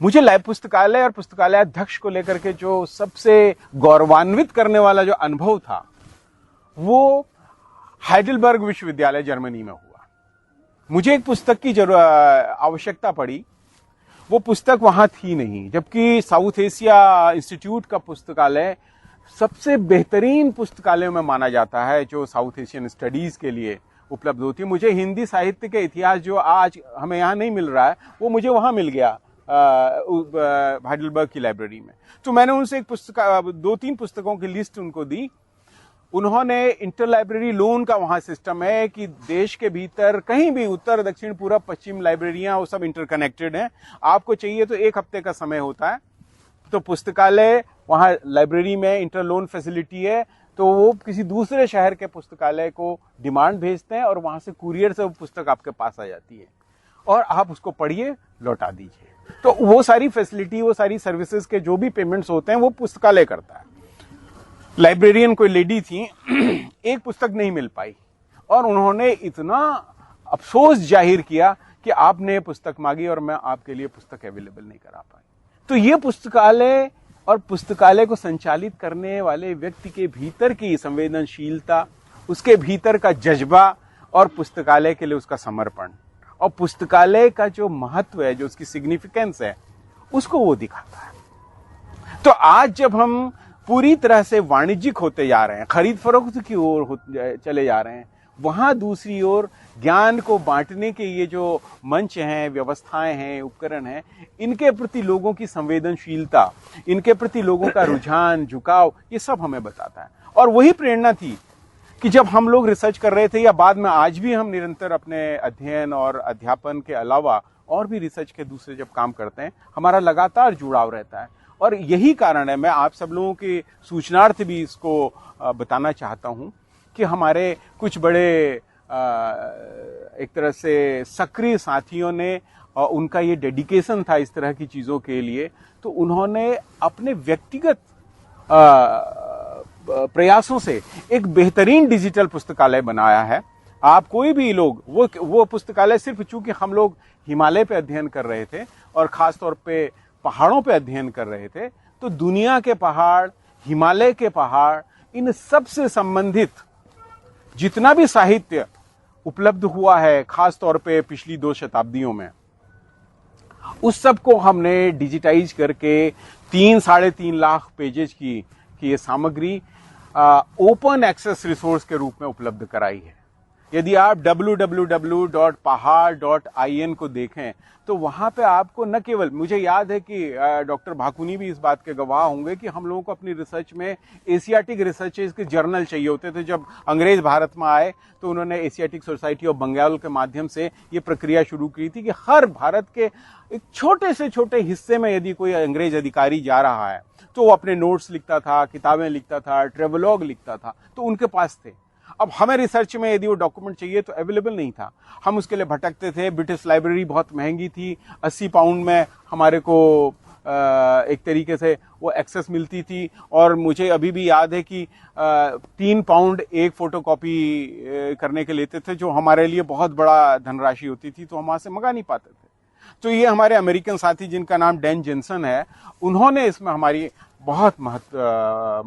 मुझे पुस्तकालय और पुस्तकालय अध्यक्ष को लेकर के जो सबसे गौरवान्वित करने वाला जो अनुभव था वो हाइडेलबर्ग विश्वविद्यालय जर्मनी में हुआ। मुझे एक पुस्तक की आवश्यकता पड़ी, वो पुस्तक वहां थी नहीं, जबकि साउथ एशिया इंस्टीट्यूट का पुस्तकालय सबसे बेहतरीन पुस्तकालयों में माना जाता है जो साउथ एशियन स्टडीज के लिए उपलब्ध होती है। मुझे हिंदी साहित्य के इतिहास जो आज हमें यहाँ नहीं मिल रहा है वो मुझे वहां मिल गया हाइडेलबर्ग की लाइब्रेरी में। तो मैंने उनसे एक पुस्तक 2-3 पुस्तकों की लिस्ट उनको दी। उन्होंने इंटर लाइब्रेरी लोन का वहां सिस्टम है कि देश के भीतर कहीं भी उत्तर, दक्षिण, पूर्व, पश्चिम लाइब्रेरियां वो सब इंटरकनेक्टेड हैं। आपको चाहिए तो 1 हफ्ते का समय होता है। तो पुस्तकालय वहां लाइब्रेरी में इंटर लोन फैसिलिटी है, तो वो किसी दूसरे शहर के पुस्तकालय को डिमांड भेजते हैं और वहां से कुरियर से वो पुस्तक आपके पास आ जाती है और आप उसको पढ़िए, लौटा दीजिए। तो वो सारी फैसिलिटी, वो सारी सर्विसेज के जो भी पेमेंट्स होते हैं वो पुस्तकालय करता है। लाइब्रेरियन कोई लेडी थी, एक पुस्तक नहीं मिल पाई और उन्होंने इतना अफसोस जाहिर किया कि आपने पुस्तक मांगी और मैं आपके लिए पुस्तक अवेलेबल नहीं करा पाई। तो ये पुस्तकालय और पुस्तकालय को संचालित करने वाले व्यक्ति के भीतर की संवेदनशीलता, उसके भीतर का जज्बा और पुस्तकालय के लिए उसका समर्पण और पुस्तकालय का जो महत्व है, जो उसकी सिग्निफिकेंस है, उसको वो दिखाता है। तो आज जब हम पूरी तरह से वाणिज्यिक होते जा रहे हैं, खरीद फरोख्त की ओर चले जा रहे हैं, वहां दूसरी ओर ज्ञान को बांटने के ये जो मंच हैं, व्यवस्थाएं हैं, उपकरण हैं, इनके प्रति लोगों की संवेदनशीलता, इनके प्रति लोगों का रुझान, झुकाव, ये सब हमें बताता है। और वही प्रेरणा थी कि जब हम लोग रिसर्च कर रहे थे या बाद में आज भी हम निरंतर अपने अध्ययन और अध्यापन के अलावा और भी रिसर्च के दूसरे जब काम करते हैं, हमारा लगातार जुड़ाव रहता है। और यही कारण है, मैं आप सब लोगों के सूचनार्थ भी इसको बताना चाहता हूं कि हमारे कुछ बड़े एक तरह से सक्रिय साथियों ने, उनका ये डेडिकेशन था इस तरह की चीजों के लिए, तो उन्होंने अपने व्यक्तिगत प्रयासों से एक बेहतरीन डिजिटल पुस्तकालय बनाया है। आप कोई भी लोग, वो पुस्तकालय सिर्फ चूंकि हम लोग हिमालय पे अध्ययन कर रहे थे और खास तौर पे पहाड़ों पे अध्ययन कर रहे थे, तो दुनिया के पहाड़, हिमालय के पहाड़, इन सब से संबंधित जितना भी साहित्य उपलब्ध हुआ है, खास तौर पे पिछली 2 शताब्दियों में, उस सब को हमने डिजिटाइज करके 3-3.5 लाख पेजेज की ये सामग्री ओपन एक्सेस रिसोर्स के रूप में उपलब्ध कराई है। यदि आप www.pahar.in को देखें तो वहां पे आपको न केवल, मुझे याद है कि डॉक्टर भाकुनी भी इस बात के गवाह होंगे कि हम लोगों को अपनी रिसर्च में एशियाटिक रिसर्चेस के जर्नल चाहिए होते थे। जब अंग्रेज भारत में आए तो उन्होंने एशियाटिक सोसाइटी ऑफ बंगाल के माध्यम से ये प्रक्रिया शुरू की थी कि हर भारत के एक छोटे से छोटे हिस्से में यदि कोई अंग्रेज अधिकारी जा रहा है तो वो अपने नोट्स लिखता था, किताबें लिखता था, ट्रेवलॉग लिखता था, तो उनके पास थे। अब हमें रिसर्च में यदि वो डॉक्यूमेंट चाहिए तो अवेलेबल नहीं था, हम उसके लिए भटकते थे। ब्रिटिश लाइब्रेरी बहुत महंगी थी, 80 पाउंड में हमारे को एक तरीके से वो एक्सेस मिलती थी। और मुझे अभी भी याद है कि 3 पाउंड एक फोटोकॉपी करने के लेते थे, जो हमारे लिए बहुत बड़ा धनराशि होती थी, तो हम वहां से मंगा नहीं पाते थे। तो ये हमारे अमेरिकन साथी जिनका नाम डैन जेंसन है, उन्होंने इसमें हमारी बहुत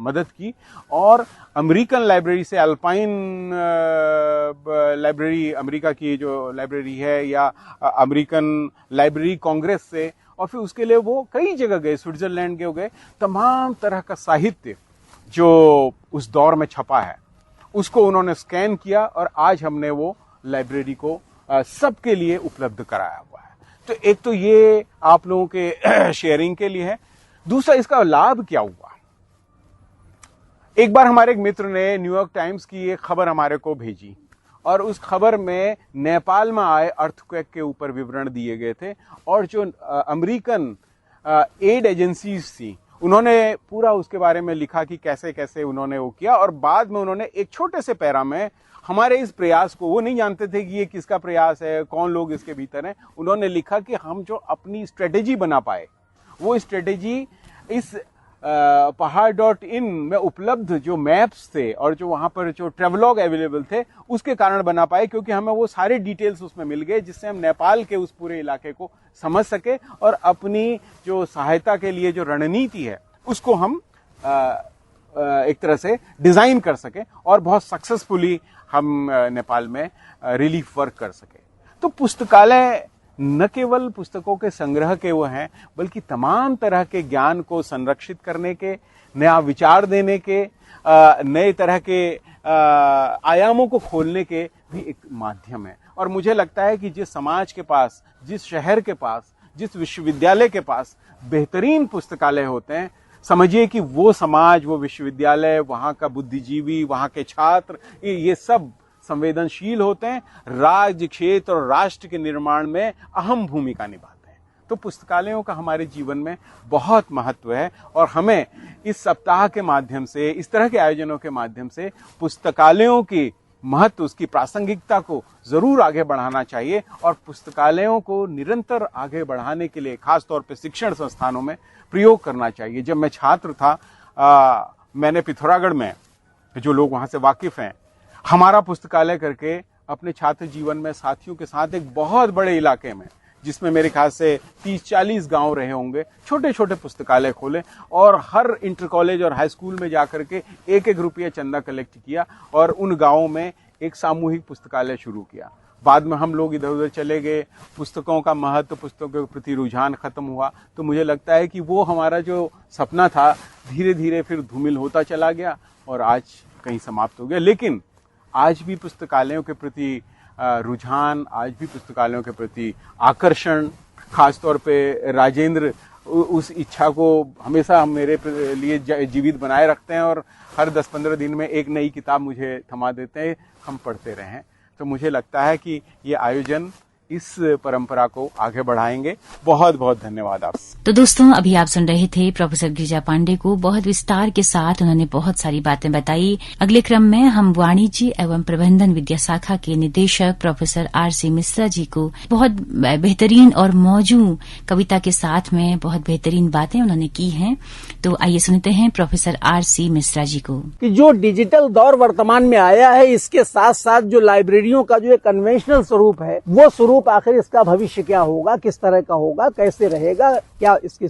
मदद की। और अमेरिकन लाइब्रेरी से, अल्पाइन लाइब्रेरी अमेरिका की जो लाइब्रेरी है, या अमेरिकन लाइब्रेरी कांग्रेस से, और फिर उसके लिए वो कई जगह गए, स्विट्जरलैंड गए। तमाम तरह का साहित्य जो उस दौर में छपा है उसको उन्होंने स्कैन किया और आज हमने वो लाइब्रेरी को सबके लिए उपलब्ध कराया हुआ है। तो एक तो ये आप लोगों के शेयरिंग के लिए है। दूसरा, इसका लाभ क्या हुआ। एक बार हमारे एक मित्र ने न्यूयॉर्क टाइम्स की एक खबर हमारे को भेजी और उस खबर में नेपाल में आए अर्थक्वेक के ऊपर विवरण दिए गए थे, और जो अमेरिकन एड एजेंसीज थी उन्होंने पूरा उसके बारे में लिखा कि कैसे कैसे उन्होंने वो किया। और बाद में उन्होंने एक छोटे से पैरा में हमारे इस प्रयास को, वो नहीं जानते थे कि ये किसका प्रयास है, कौन लोग इसके भीतर हैं, उन्होंने लिखा कि हम जो अपनी स्ट्रेटेजी बना पाए, वो स्ट्रेटेजी इस pahar.in में उपलब्ध जो मैप्स थे और जो वहां पर जो ट्रेवलॉग अवेलेबल थे उसके कारण बना पाए, क्योंकि हमें वो सारे डिटेल्स उसमें मिल गए जिससे हम नेपाल के उस पूरे इलाके को समझ सके और अपनी जो सहायता के लिए जो रणनीति है उसको हम एक तरह से डिजाइन कर सके और बहुत सक्सेसफुली हम नेपाल में रिलीफ वर्क कर सके। तो पुस्तकालय न केवल पुस्तकों के संग्रह के वो हैं, बल्कि तमाम तरह के ज्ञान को संरक्षित करने के, नया विचार देने के, नए तरह के आयामों को खोलने के भी एक माध्यम है। और मुझे लगता है कि जिस समाज के पास, जिस शहर के पास, जिस विश्वविद्यालय के पास बेहतरीन पुस्तकालय होते हैं, समझिए कि वो समाज, वो विश्वविद्यालय, वहाँ का बुद्धिजीवी, वहाँ के छात्र, ये सब संवेदनशील होते हैं, राज्य, क्षेत्र और राष्ट्र के निर्माण में अहम भूमिका निभाते हैं। तो पुस्तकालयों का हमारे जीवन में बहुत महत्व है और हमें इस सप्ताह के माध्यम से, इस तरह के आयोजनों के माध्यम से पुस्तकालयों की महत्व, उसकी प्रासंगिकता को जरूर आगे बढ़ाना चाहिए और पुस्तकालयों को निरंतर आगे बढ़ाने के लिए खासतौर पर शिक्षण संस्थानों में प्रयोग करना चाहिए। जब मैं छात्र था, मैंने पिथौरागढ़ में, जो लोग वहां से वाकिफ हैं, हमारा पुस्तकालय करके अपने छात्र जीवन में साथियों के साथ एक बहुत बड़े इलाके में, जिसमें मेरे ख्याल से 30-40 गांव रहे होंगे, छोटे छोटे पुस्तकालय खोले और हर इंटर कॉलेज और हाई स्कूल में जाकर के 1-1 रुपया चंदा कलेक्ट किया और उन गांवों में एक सामूहिक पुस्तकालय शुरू किया। बाद में हम लोग इधर उधर चले गए, पुस्तकों का महत्व, पुस्तकों के प्रति रुझान खत्म हुआ। तो मुझे लगता है कि वो हमारा जो सपना था धीरे धीरे फिर धूमिल होता चला गया और आज कहीं समाप्त हो गया। लेकिन आज भी पुस्तकालयों के प्रति रुझान, आज भी पुस्तकालयों के प्रति आकर्षण, खासतौर पे राजेंद्र उस इच्छा को हमेशा मेरे लिए जीवित बनाए रखते हैं और हर 10-15 दिन में एक नई किताब मुझे थमा देते हैं, हम पढ़ते रहें। तो मुझे लगता है कि ये आयोजन इस परंपरा को आगे बढ़ाएंगे। बहुत बहुत धन्यवाद आप। तो दोस्तों, अभी आप सुन रहे थे प्रोफेसर गिरिजा पांडे को। बहुत विस्तार के साथ उन्होंने बहुत सारी बातें बताई। अगले क्रम में हम वाणिज्य एवं प्रबंधन विद्या शाखा के निदेशक प्रोफेसर आर.सी. मिश्रा जी को बहुत बेहतरीन और मौजू कविता के साथ में बहुत बेहतरीन बातें उन्होंने की हैं। तो आइए सुनते हैं प्रोफेसर आर.सी. मिश्रा जी को। कि जो डिजिटल दौर वर्तमान में आया है, इसके साथ साथ जो लाइब्रेरियों का जो एक कन्वेंशनल स्वरूप है, वो स्वरूप आखिर इसका भविष्य क्या होगा, किस तरह का होगा, कैसे रहेगा, क्या इसकी।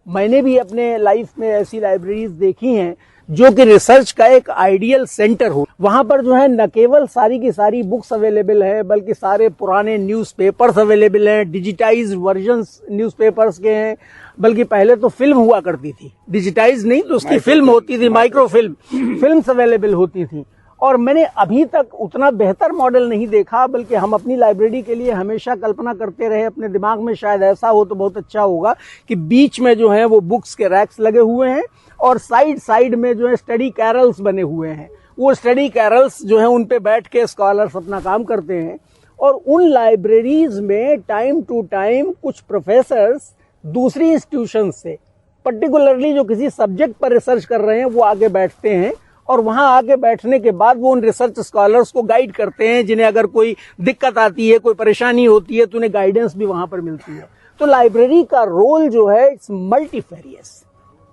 मैंने भी अपने लाइफ में ऐसी लाइब्रेरीज देखी हैं जो कि रिसर्च का एक आइडियल सेंटर हो। वहां पर जो है न केवल सारी की सारी बुक्स अवेलेबल है, बल्कि सारे पुराने न्यूज़पेपर्स अवेलेबल हैं, डिजिटाइज्ड वर्जन्स न्यूज़पेपर्स के हैं। बल्कि पहले तो फिल्म हुआ करती थी, डिजिटाइज नहीं तो उसकी फिल्म होती थी, माइक्रोफिल्म फिल्म्स अवेलेबल होती थी। और मैंने अभी तक उतना बेहतर मॉडल नहीं देखा, बल्कि हम अपनी लाइब्रेरी के लिए हमेशा कल्पना करते रहे अपने दिमाग में, शायद ऐसा हो तो बहुत अच्छा होगा कि बीच में जो है वो बुक्स के रैक्स लगे हुए हैं और साइड साइड में जो है स्टडी कैरल्स बने हुए हैं। वो स्टडी कैरल्स जो है उन पे बैठ के स्कॉलर्स अपना काम करते हैं और उन लाइब्रेरीज में टाइम टू टाइम कुछ प्रोफेसर्स दूसरी इंस्टीट्यूशन से, पर्टिकुलरली जो किसी सब्जेक्ट पर रिसर्च कर रहे हैं, वो आगे बैठते हैं और वहां आगे बैठने के बाद वो उन रिसर्च स्कॉलर्स को गाइड करते हैं, जिन्हें अगर कोई दिक्कत आती है, कोई परेशानी होती है तो उन्हें गाइडेंस भी वहां पर मिलती है। तो लाइब्रेरी का रोल जो है it's multifarious.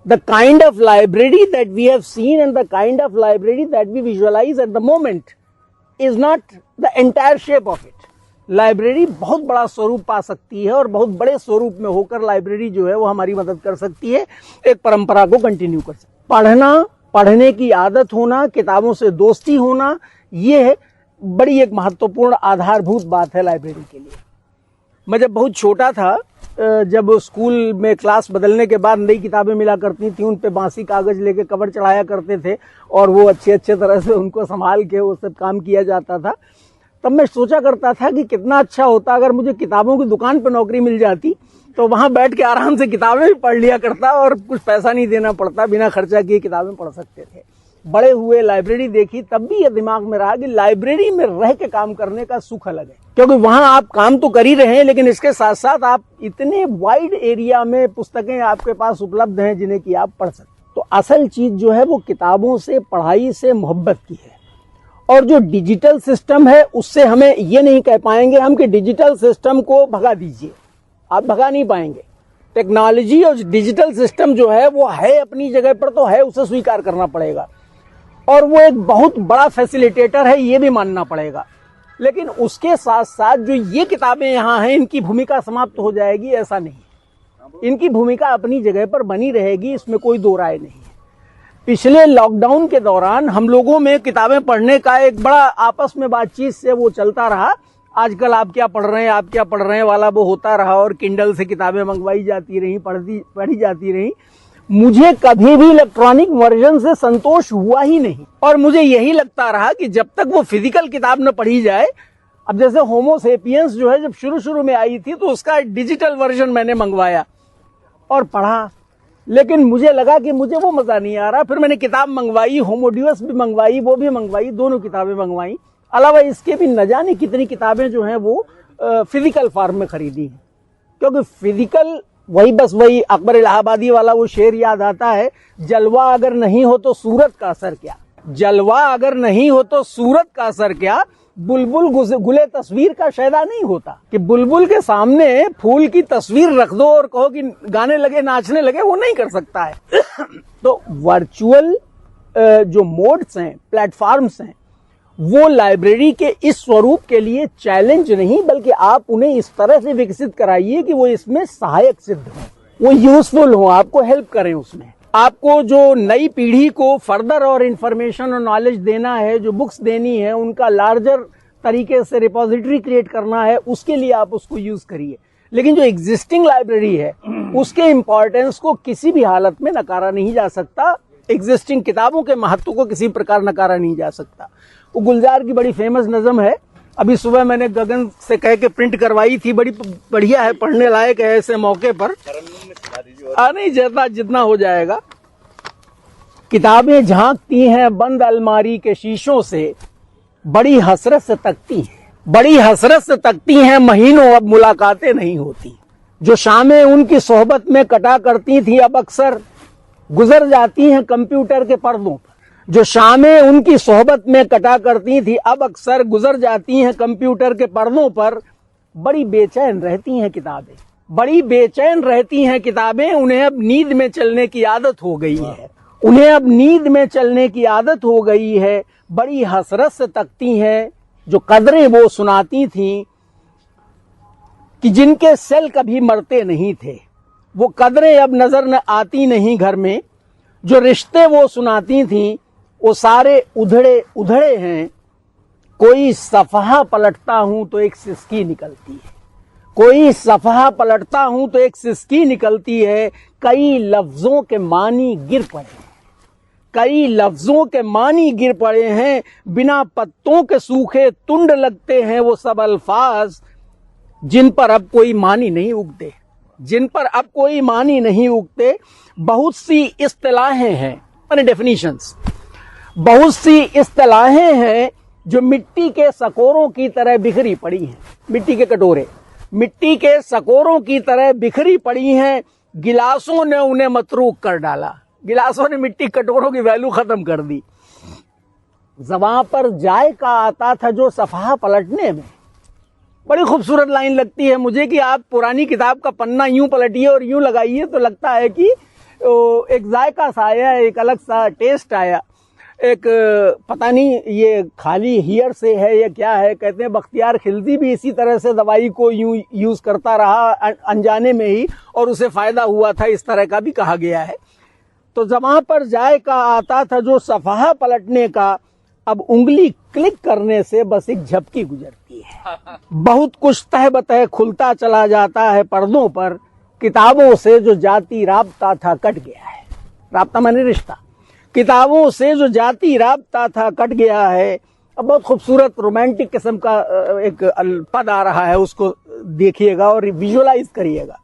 The kind of library that we have seen and the kind of library that we visualize at the moment is not the entire shape of it. Library बहुत बड़ा स्वरूप पा सकती है और बहुत बड़े स्वरूप में होकर लाइब्रेरी जो है वो हमारी मदद कर सकती है एक परंपरा को कंटिन्यू कर सकती है। पढ़ना, पढ़ने की आदत होना, किताबों से दोस्ती होना, ये बड़ी एक महत्वपूर्ण आधारभूत बात है लाइब्रेरी के लिए। मैं जब बहुत छोटा था, जब स्कूल में क्लास बदलने के बाद नई किताबें मिला करती थी, उन पे बांसी कागज लेके कवर चढ़ाया करते थे और वो अच्छे तरह से उनको संभाल के वो सब काम किया जाता था। तब मैं सोचा करता था कि कितना अच्छा होता अगर मुझे किताबों की दुकान पर नौकरी मिल जाती, तो वहां बैठ के आराम से किताबें भी पढ़ लिया करता और कुछ पैसा नहीं देना पड़ता, बिना खर्चा किए किताबें पढ़ सकते थे। बड़े हुए लाइब्रेरी देखी, तब भी ये दिमाग में रहा कि लाइब्रेरी में रह के काम करने का सुख अलग है, क्योंकि वहां आप काम तो कर ही रहे हैं, लेकिन इसके साथ साथ आप इतने वाइड एरिया में पुस्तकें आपके पास उपलब्ध हैं जिन्हें कि आप पढ़ सकते। तो असल चीज जो है वो किताबों से, पढ़ाई से मोहब्बत की है। और जो डिजिटल सिस्टम है उससे हमें ये नहीं कह पाएंगे हम कि डिजिटल सिस्टम को भगा दीजिए, आप भगा नहीं पाएंगे। टेक्नोलॉजी और डिजिटल सिस्टम जो है वो है अपनी जगह पर, तो है, उसे स्वीकार करना पड़ेगा और वो एक बहुत बड़ा फैसिलिटेटर है, ये भी मानना पड़ेगा। लेकिन उसके साथ साथ जो ये किताबें यहाँ हैं, इनकी भूमिका समाप्त हो जाएगी ऐसा नहीं। इनकी भूमिका अपनी जगह पर बनी रहेगी, इसमें कोई दो राय नहीं है। पिछले लॉकडाउन के दौरान हम लोगों में किताबें पढ़ने का एक बड़ा आपस में बातचीत से वो चलता रहा। आजकल आप क्या पढ़ रहे हैं, आप क्या पढ़ रहे हैं वाला वो होता रहा और किंडल से किताबें मंगवाई जाती रही, पढ़ी जाती रही। मुझे कभी भी इलेक्ट्रॉनिक वर्जन से संतोष हुआ ही नहीं और मुझे यही लगता रहा कि जब तक वो फिजिकल किताब न पढ़ी जाए। अब जैसे होमो सेपियंस जो है जब शुरू में आई थी तो उसका डिजिटल वर्जन मैंने मंगवाया और पढ़ा, लेकिन मुझे लगा कि मुझे वो मजा नहीं आ रहा। फिर मैंने किताब मंगवाई, होमोडियस भी मंगवाई, वो भी मंगवाई, दोनों किताबें मंगवाई। अलावा इसके भी न जाने कितनी किताबें जो हैं वो फिजिकल फॉर्म में खरीदी हैं, क्योंकि फिजिकल वही अकबर इलाहाबादी वाला वो शेर याद आता है, जलवा अगर नहीं हो तो सूरत का असर क्या। जलवा अगर नहीं हो तो सूरत का असर क्या। बुलबुल गुले तस्वीर का शायदा नहीं होता कि बुलबुल के सामने फूल की तस्वीर रख दो और कहो कि गाने लगे, नाचने लगे, वो नहीं कर सकता है। तो वर्चुअल जो मोड्स हैं, प्लेटफॉर्म्स हैं, वो लाइब्रेरी के इस स्वरूप के लिए चैलेंज नहीं, बल्कि आप उन्हें इस तरह से विकसित कराइए कि वो इसमें सहायक सिद्ध हो, वो यूजफुल हो, आपको हेल्प करें उसमें। आपको जो नई पीढ़ी को फर्दर और इंफॉर्मेशन और नॉलेज देना है, जो बुक्स देनी है, उनका लार्जर तरीके से रिपोजिटरी क्रिएट करना है, उसके लिए आप उसको यूज करिए। लेकिन जो एग्जिस्टिंग लाइब्रेरी है उसके इम्पोर्टेंस को किसी भी हालत में नकारा नहीं जा सकता, एग्जिस्टिंग किताबों के महत्व को किसी प्रकार नकारा नहीं जा सकता। वो गुलजार की बड़ी फेमस नज़म है, अभी सुबह मैंने गगन से कह के प्रिंट करवाई थी, बड़ी बढ़िया है, पढ़ने लायक है ऐसे मौके पर। नहीं, जितना हो जाएगा। किताबें झांकती हैं बंद अलमारी के शीशों से, बड़ी हसरत से तकती हैं, बड़ी हसरत से तकती हैं, महीनों अब मुलाकातें नहीं होती। जो शामें उनकी सोहबत में कटा करती थी अब अक्सर गुजर जाती हैं कंप्यूटर के पर्दों पर। जो शामें उनकी सोहबत में कटा करती थी अब अक्सर गुजर जाती हैं कंप्यूटर के पर्दों पर। बड़ी बेचैन रहती हैं किताबें, बड़ी बेचैन रहती हैं किताबें, उन्हें अब नींद में चलने की आदत हो गई है, उन्हें अब नींद में चलने की आदत हो गई है। बड़ी हसरत से तकती हैं जो कदरें वो सुनाती थीं कि जिनके सेल कभी मरते नहीं थे, वो कदरें अब नजर न आती नहीं घर में। जो रिश्ते वो सुनाती थीं वो सारे उधड़े हैं। कोई सफहा पलटता हूं तो एक सिसकी निकलती है, कोई सफहा पलटता हूं तो एक सिसकी निकलती है। कई लफ्जों के मानी गिर पड़े, कई लफ्जों के मानी गिर पड़े हैं, बिना पत्तों के सूखे तुंड लगते हैं वो सब अल्फाज जिन पर अब कोई मानी नहीं उगते, जिन पर अब कोई मानी नहीं उगते। बहुत सी इस्तिलाहें हैं, यानी डेफिनेशंस, बहुत सी इस्तिलाहें हैं जो मिट्टी के सकोरों की तरह बिखरी पड़ी हैं। मिट्टी के कटोरे मिट्टी के सकोरों की तरह बिखरी पड़ी हैं, गिलासों ने उन्हें मतरूक कर डाला। गिलासों ने मिट्टी कटोरों की वैल्यू खत्म कर दी। ज़बां पर जायका आता था जो सफ़हा पलटने में। बड़ी खूबसूरत लाइन लगती है मुझे कि आप पुरानी किताब का पन्ना यूं पलटिए और यूं लगाइए तो लगता है कि एक जायका सा आया, एक अलग सा टेस्ट आया, एक पता नहीं ये खाली हियर से है या क्या है। कहते हैं बख्तियार खिलजी भी इसी तरह से दवाई को यूं यूज करता रहा अनजाने में ही, और उसे फायदा हुआ था, इस तरह का भी कहा गया है। तो ज़बां पर जायका आता था जो सफ़हा पलटने का, अब उंगली क्लिक करने से बस एक झपकी गुजरती है। बहुत कुछ तह बतह खुलता चला जाता है पर्दों पर, किताबों से जो जाती राबता था कट गया है। राबता माने रिश्ता। किताबों से जो जाती राबता था कट गया है। अब बहुत खूबसूरत रोमांटिक किस्म का एक पद आ रहा है, उसको देखिएगा और विजुअलाइज करिएगा।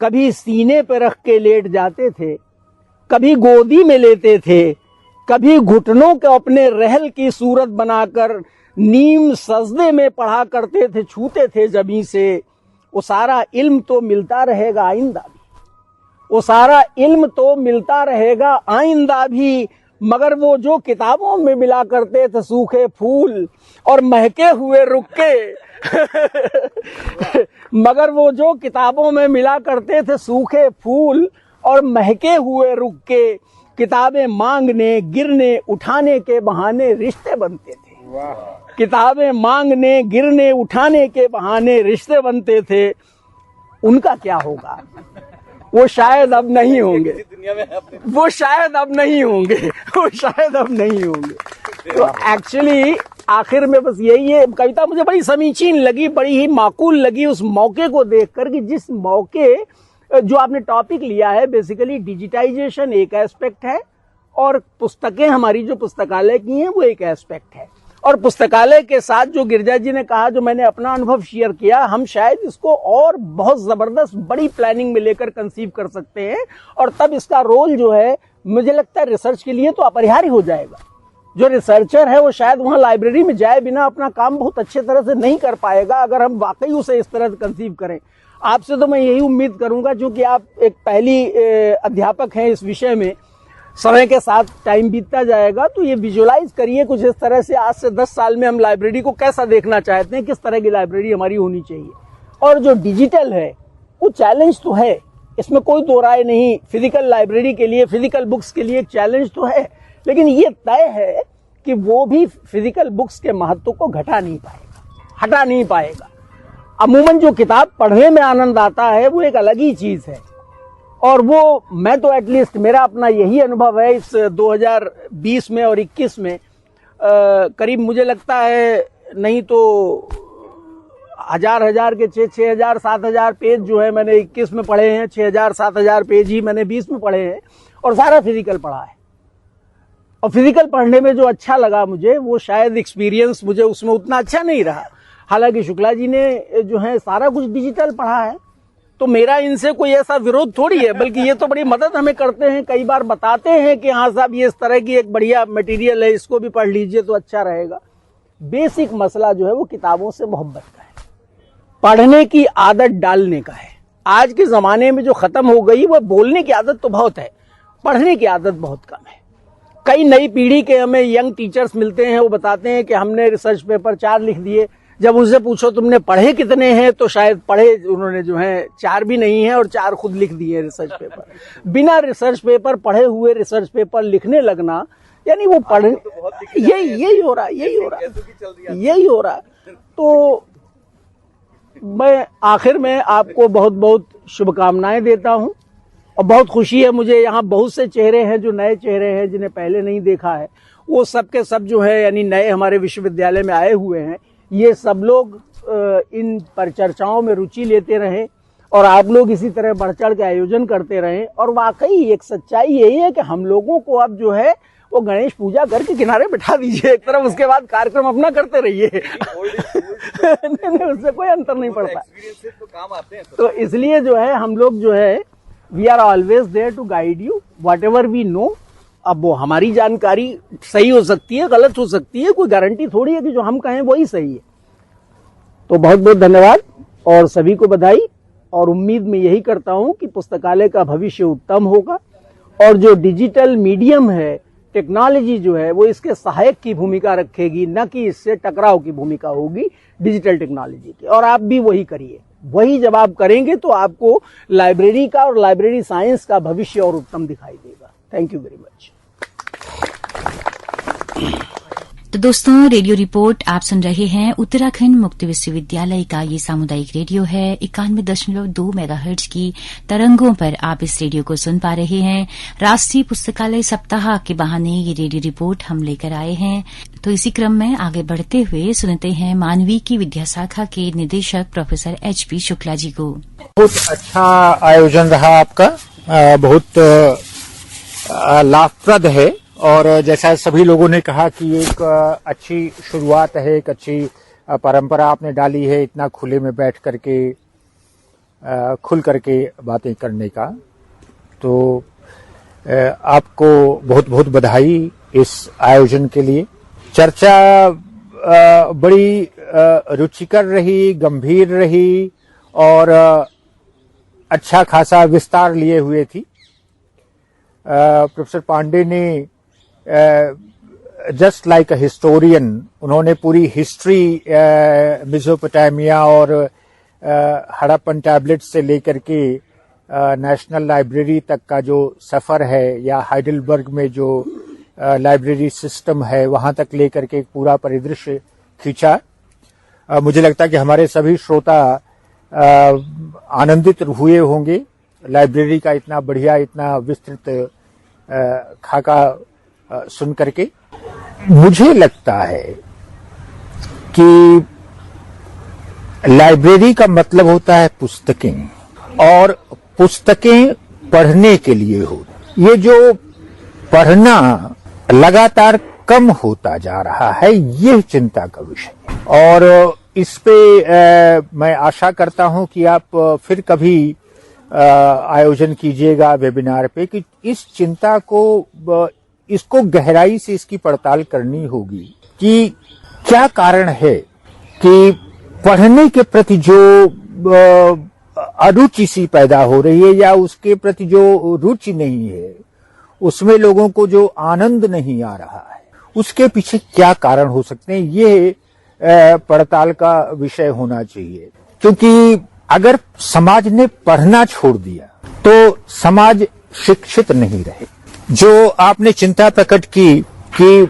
कभी सीने पे रख के लेट जाते थे, कभी गोदी में लेते थे, कभी घुटनों के अपने रहल की सूरत बनाकर नीम सजदे में पढ़ा करते थे, छूते थे जमीन से। वो सारा इल्म तो मिलता रहेगा आइंदा भी, वो सारा इल्म तो मिलता रहेगा आइंदा भी, मगर वो जो किताबों में मिला करते थे सूखे फूल और महके हुए रुक्के मगर वो जो किताबों में मिला करते थे सूखे फूल और महके हुए रुक्के, किताबें मांगने गिरने उठाने के बहाने रिश्ते बनते थे। किताबें मांगने गिरने उठाने के बहाने रिश्ते बनते थे। उनका क्या होगा? वो शायद अब नहीं होंगे, वो शायद अब नहीं होंगे, वो शायद अब नहीं होंगे। तो एक्चुअली आखिर में बस यही है। कविता मुझे बड़ी समीचीन लगी, बड़ी ही माकूल लगी उस मौके को देखकर कि जिस मौके जो आपने टॉपिक लिया है, बेसिकली डिजिटाइजेशन एक एस्पेक्ट है और पुस्तकें हमारी जो पुस्तकालय की हैं वो एक एस्पेक्ट है। और पुस्तकालय के साथ जो गिरजा जी ने कहा, जो मैंने अपना अनुभव शेयर किया, हम शायद इसको और बहुत जबरदस्त बड़ी प्लानिंग में लेकर कंसीव कर सकते हैं। और तब इसका रोल जो है मुझे लगता है रिसर्च के लिए तो अपरिहार्य हो जाएगा। जो रिसर्चर है वो शायद वहाँ लाइब्रेरी में जाए बिना अपना काम बहुत अच्छे तरह से नहीं कर पाएगा, अगर हम वाकई उसे इस तरह से कंसीव करें। आपसे तो मैं यही उम्मीद करूंगा, क्योंकि आप एक पहली अध्यापक हैं इस विषय में, समय के साथ टाइम बीतता जाएगा, तो ये विजुअलाइज करिए कुछ इस तरह से आज से 10 साल में हम लाइब्रेरी को कैसा देखना चाहते हैं, किस तरह की लाइब्रेरी हमारी होनी चाहिए। और जो डिजिटल है वो चैलेंज तो है, इसमें कोई दो राय नहीं। फिजिकल लाइब्रेरी के लिए, फिजिकल बुक्स के लिए एक चैलेंज तो है, लेकिन ये तय है कि वो भी फिजिकल बुक्स के महत्व को घटा नहीं पाएगा, हटा नहीं पाएगा। अमूमन जो किताब पढ़ने में आनंद आता है वो एक अलग ही चीज है। और वो मैं तो एटलीस्ट मेरा अपना यही अनुभव है इस 2020 में और 21 में, करीब मुझे लगता है नहीं तो हजार के 6,000 7,000 पेज जो है मैंने 21 में पढ़े हैं, 6,000 7,000 पेज ही मैंने 20 में पढ़े हैं, और सारा फिजिकल पढ़ा है। और फिजिकल पढ़ने में जो अच्छा लगा मुझे, वो शायद एक्सपीरियंस मुझे उसमें उतना अच्छा नहीं रहा। हालांकि शुक्ला जी ने जो है सारा कुछ डिजिटल पढ़ा है, तो मेरा इनसे कोई ऐसा विरोध थोड़ी है, बल्कि ये तो बड़ी मदद हमें करते हैं, कई बार बताते हैं कि हाँ साहब ये इस तरह की एक बढ़िया मटेरियल है, इसको भी पढ़ लीजिए तो अच्छा रहेगा। बेसिक मसला जो है वो किताबों से मोहब्बत का है, पढ़ने की आदत डालने का है। आज के जमाने में जो खत्म हो गई, वो बोलने की आदत तो बहुत है, पढ़ने की आदत बहुत कम है। कई नई पीढ़ी के हमें यंग टीचर्स मिलते हैं, वो बताते हैं कि हमने रिसर्च पेपर 4 लिख दिए। जब उनसे पूछो तुमने पढ़े कितने हैं, तो शायद पढ़े उन्होंने जो है 4 भी नहीं है, और 4 खुद लिख दिए रिसर्च पेपर। बिना रिसर्च पेपर पढ़े हुए रिसर्च पेपर लिखने लगना, यानी वो पढ़ यही हो रहा। तो मैं आखिर में आपको बहुत बहुत शुभकामनाएं देता हूं, और बहुत खुशी है मुझे, यहाँ बहुत से चेहरे हैं जो नए चेहरे हैं जिन्हें पहले नहीं देखा है। वो सब के सब जो है यानी नए हमारे विश्वविद्यालय में आए हुए हैं। ये सब लोग इन परिचर्चाओं में रुचि लेते रहें, और आप लोग इसी तरह बढ़ चढ़ के आयोजन करते रहें। और वाकई एक सच्चाई यही है कि हम लोगों को अब जो है वो गणेश पूजा करके किनारे बिठा दीजिए एक तरफ, उसके बाद कार्यक्रम अपना करते रहिए। नहीं, उससे कोई अंतर नहीं पड़ता। तो इसलिए जो है हम लोग जो है we are always there to guide you whatever we know. अब वो हमारी जानकारी सही हो सकती है, गलत हो सकती है, कोई गारंटी थोड़ी है कि जो हम कहें वही सही है। तो बहुत बहुत धन्यवाद और सभी को बधाई, और उम्मीद मैं यही करता हूं कि पुस्तकालय का भविष्य उत्तम होगा और जो डिजिटल मीडियम है, टेक्नोलॉजी जो है, वो इसके सहायक की भूमिका रखेगी, न कि इससे टकराव की भूमिका होगी डिजिटल टेक्नोलॉजी की। और आप भी वही करिए। वही जब आप करेंगे तो आपको लाइब्रेरी का और लाइब्रेरी साइंस का भविष्य और उत्तम दिखाई देगा। Thank you very much. तो दोस्तों, रेडियो रिपोर्ट आप सुन रहे हैं। उत्तराखंड मुक्त विश्वविद्यालय का ये सामुदायिक रेडियो है। 91.2 मेगाहर्ट्ज की तरंगों पर आप इस रेडियो को सुन पा रहे हैं। राष्ट्रीय पुस्तकालय सप्ताह के बहाने ये रेडियो रिपोर्ट हम लेकर आए हैं। तो इसी क्रम में आगे बढ़ते हुए सुनते हैं मानवी की विद्या शाखा के निदेशक प्रोफेसर HP शुक्ला जी को। बहुत अच्छा आयोजन रहा आपका, बहुत लाभप्रद है, और जैसा सभी लोगों ने कहा कि एक अच्छी शुरुआत है, एक अच्छी परंपरा आपने डाली है, इतना खुले में बैठ करके खुल करके बातें करने का। तो आपको बहुत बहुत बधाई इस आयोजन के लिए। चर्चा बड़ी रुचिकर रही, गंभीर रही और अच्छा खासा विस्तार लिए हुए थी। प्रोफेसर पांडे ने जस्ट लाइक अ हिस्टोरियन, उन्होंने पूरी हिस्ट्री मेसोपोटामिया और हड़प्पन टैबलेट से लेकर के नेशनल लाइब्रेरी तक का जो सफर है, या हाइडेलबर्ग में जो लाइब्रेरी सिस्टम है वहां तक लेकर के एक पूरा परिदृश्य खींचा। मुझे लगता है कि हमारे सभी श्रोता आनंदित हुए होंगे लाइब्रेरी का इतना बढ़िया, इतना विस्तृत खाका सुन करके। मुझे लगता है कि लाइब्रेरी का मतलब होता है पुस्तकें, और पुस्तकें पढ़ने के लिए हो। ये जो पढ़ना लगातार कम होता जा रहा है, ये चिंता का विषय। और इस पे मैं आशा करता हूं कि आप फिर कभी आयोजन कीजिएगा वेबिनार पे, कि इस चिंता को, इसको गहराई से इसकी पड़ताल करनी होगी कि क्या कारण है कि पढ़ने के प्रति जो अरुचि सी पैदा हो रही है, या उसके प्रति जो रुचि नहीं है, उसमें लोगों को जो आनंद नहीं आ रहा है, उसके पीछे क्या कारण हो सकते हैं, ये पड़ताल का विषय होना चाहिए। क्योंकि अगर समाज ने पढ़ना छोड़ दिया तो समाज शिक्षित नहीं रहे। जो आपने चिंता प्रकट की कि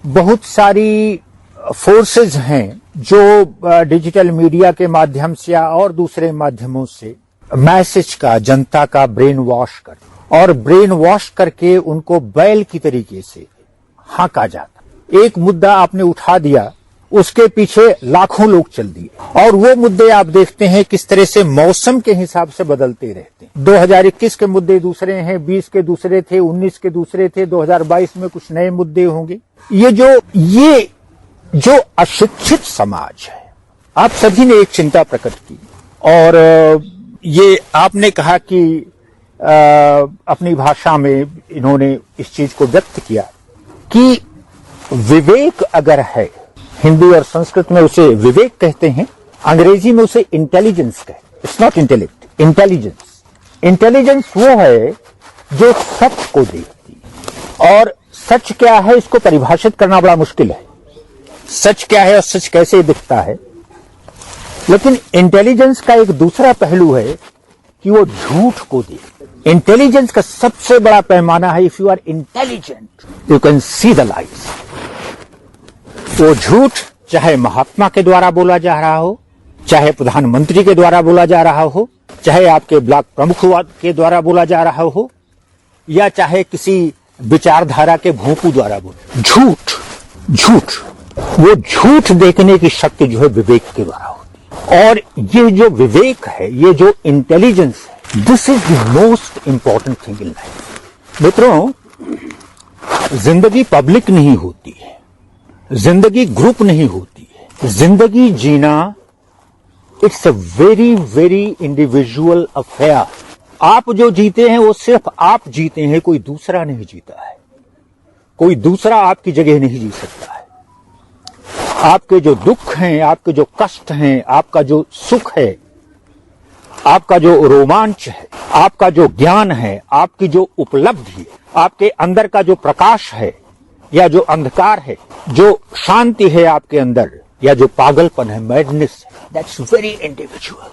बहुत सारी फोर्सेज हैं जो डिजिटल मीडिया के माध्यम से या और दूसरे माध्यमों से मैसेज का, जनता का ब्रेन वॉश कर, और ब्रेन वॉश करके उनको बैल की तरीके से हाँका जाता। एक मुद्दा आपने उठा दिया, उसके पीछे लाखों लोग चल दिए, और वो मुद्दे आप देखते हैं किस तरह से मौसम के हिसाब से बदलते रहते हैं। 2021 के मुद्दे दूसरे हैं, 20 के दूसरे थे, 19 के दूसरे थे, 2022 में कुछ नए मुद्दे होंगे। ये जो अशिक्षित समाज है, आप सभी ने एक चिंता प्रकट की, और ये आपने कहा कि अपनी भाषा में इन्होंने इस चीज को व्यक्त किया कि विवेक अगर है, हिंदी और संस्कृत में उसे विवेक कहते हैं, अंग्रेजी में उसे इंटेलिजेंस कहते हैं। It's not intellect, intelligence. Intelligence वो है जो सच को देखती, और सच क्या है इसको परिभाषित करना बड़ा मुश्किल है। सच क्या है और सच कैसे दिखता है। लेकिन इंटेलिजेंस का एक दूसरा पहलू है कि वो झूठ को देखते। इंटेलिजेंस का सबसे बड़ा पैमाना है, if you are intelligent you can see the lights. वो झूठ चाहे महात्मा के द्वारा बोला जा रहा हो, चाहे प्रधानमंत्री के द्वारा बोला जा रहा हो, चाहे आपके ब्लॉक प्रमुख के द्वारा बोला जा रहा हो, या चाहे किसी विचारधारा के भोंपू द्वारा बोला, झूठ वो झूठ देखने की शक्ति जो है विवेक के द्वारा होती है। और ये जो विवेक है, ये जो इंटेलिजेंस है, this is the most important thing in life. मित्रों, जिंदगी पब्लिक नहीं होती है, जिंदगी ग्रुप नहीं होती है। जिंदगी जीना it's a very very individual affair. आप जो जीते हैं वो सिर्फ आप जीते हैं, कोई दूसरा नहीं जीता है, कोई दूसरा आपकी जगह नहीं जी सकता है। आपके जो दुख हैं, आपके जो कष्ट हैं, आपका जो सुख है, आपका जो रोमांच है, आपका जो ज्ञान है, आपकी जो उपलब्धि है, आपके अंदर का जो प्रकाश है या जो अंधकार है, जो शांति है आपके अंदर या जो पागलपन है, मैडनेस है, दैट्स वेरी इंडिविजुअल।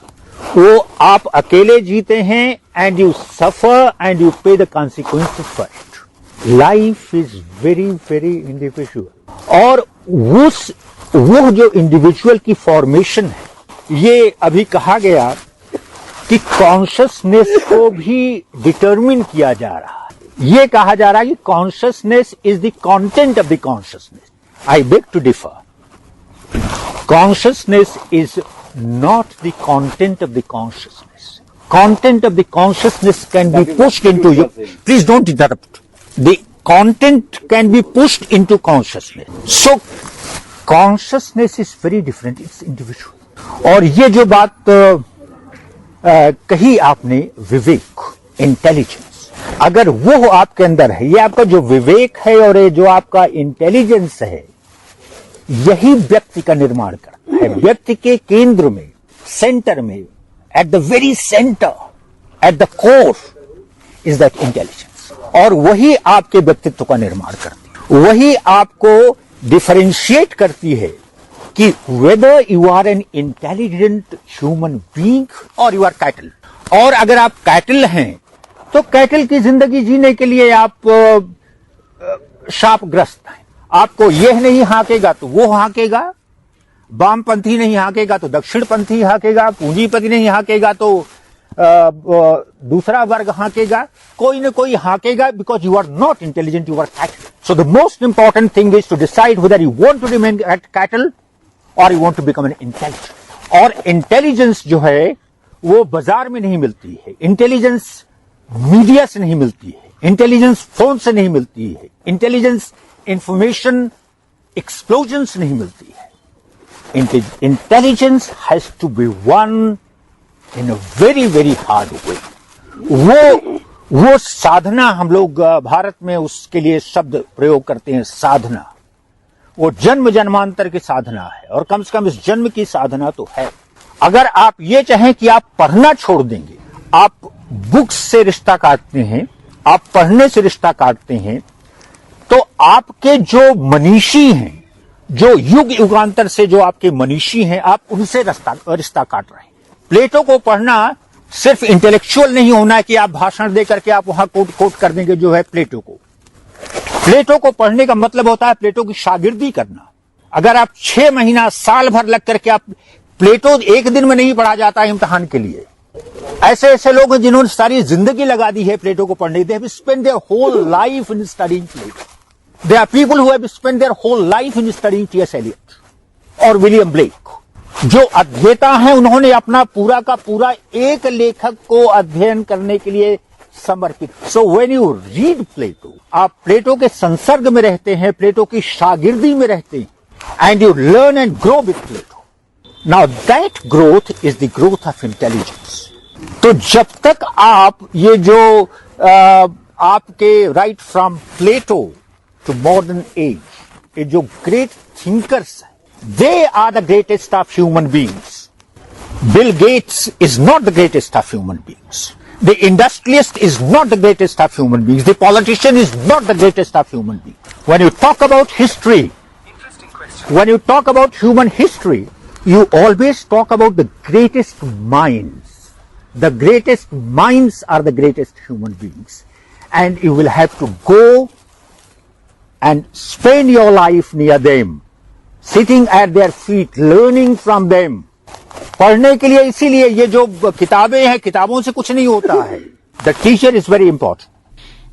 वो आप अकेले जीते हैं and you suffer and you pay the consequences for it. Life is very very individual. और वो जो इंडिविजुअल की फॉर्मेशन है, ये अभी कहा गया कि कॉन्शियसनेस को भी डिटरमिन किया जा रहा है। ये कहा जा रहा है कि consciousness is the content of the consciousness. I beg to differ. Consciousness is not the content of the consciousness. Content of the consciousness can be pushed into you. Please don't interrupt. The content can be pushed into consciousness. So, consciousness is very different. It's individual. और ये जो बात कही आपने, विवेक, इंटेलिजेंस, अगर वो आपके अंदर है, ये आपका जो विवेक है और ये जो आपका इंटेलिजेंस है, यही व्यक्ति का निर्माण करता है। व्यक्ति के केंद्र में, सेंटर में, at the very centre, at the core is that intelligence. और वही आपके व्यक्तित्व का निर्माण करती है, वही आपको डिफरेंशिएट करती है कि whether you are an intelligent human being और यू आर कैटल। और अगर आप कैटल हैं तो कैटल की जिंदगी जीने के लिए आप शापग्रस्त हैं। आपको यह नहीं हाकेगा तो वो हाकेगा, वामपंथी नहीं हाकेगा तो दक्षिणपंथी हाकेगा, पूंजीपति नहीं हाकेगा तो दूसरा वर्ग हाकेगा, कोई न कोई हाकेगा, because you are not intelligent, you are cattle. So the most important thing is to decide whether you want to remain cattle और you want to become an intelligent. और इंटेलिजेंस जो है वो बाजार में नहीं मिलती है, इंटेलिजेंस मीडिया से नहीं मिलती है, इंटेलिजेंस फोन से नहीं मिलती है, इंटेलिजेंस इंफॉर्मेशन एक्सप्लोजन से नहीं मिलती है। Intelligence has to be won in a very very hard way. वो साधना हम लोग भारत में उसके लिए शब्द प्रयोग करते हैं, साधना। वो जन्म जन्मांतर की साधना है और कम से कम इस जन्म की साधना तो है। अगर आप ये चाहें कि आप पढ़ना छोड़ देंगे, आप बुक्स से रिश्ता काटते हैं, आप पढ़ने से रिश्ता काटते हैं, तो आपके जो मनीषी हैं, जो युग युगांतर से जो आपके मनीषी हैं, आप उनसे रिश्ता काट रहे हैं। प्लेटो को पढ़ना सिर्फ इंटेलेक्चुअल नहीं होना है कि आप भाषण दे करके आप वहां कोट कर देंगे जो है प्लेटो को। प्लेटो को पढ़ने का मतलब होता है प्लेटो की शागिर्दी करना। अगर आप 6 महीना साल भर लग करके आप प्लेटो एक दिन में नहीं पढ़ा जाता है इम्तिहान के लिए। ऐसे ऐसे लोग हैं जिन्होंने सारी जिंदगी लगा दी है प्लेटो को पढ़ने। They have spent their whole life in studying Plato. There are people who have spent their whole life in studying T.S. Eliot और William Blake। जो अध्येता हैं उन्होंने अपना पूरा का पूरा एक लेखक को अध्ययन करने के लिए समर्पित। So when you read Plato, आप प्लेटो के संसर्ग में रहते हैं, प्लेटो की शागिर्दी में रहते हैं, and you learn and grow with Plato. Now that growth is the growth of intelligence. तो जब तक आप ये जो आपके right from Plato to modern age, ये जो great thinkers हैं, they are the greatest of human beings. Bill Gates is not the greatest of human beings. The industrialist is not the greatest of human beings. The politician is not the greatest of human beings. When you talk about history, when you talk about human history, you always talk about the greatest minds. The greatest minds are the greatest human beings. And you will have to go and spend your life near them, sitting at their feet, learning from them. पढ़ने के लिए इसीलिए ये जो किताबें हैं, किताबों से कुछ नहीं होता है। The teacher is very important.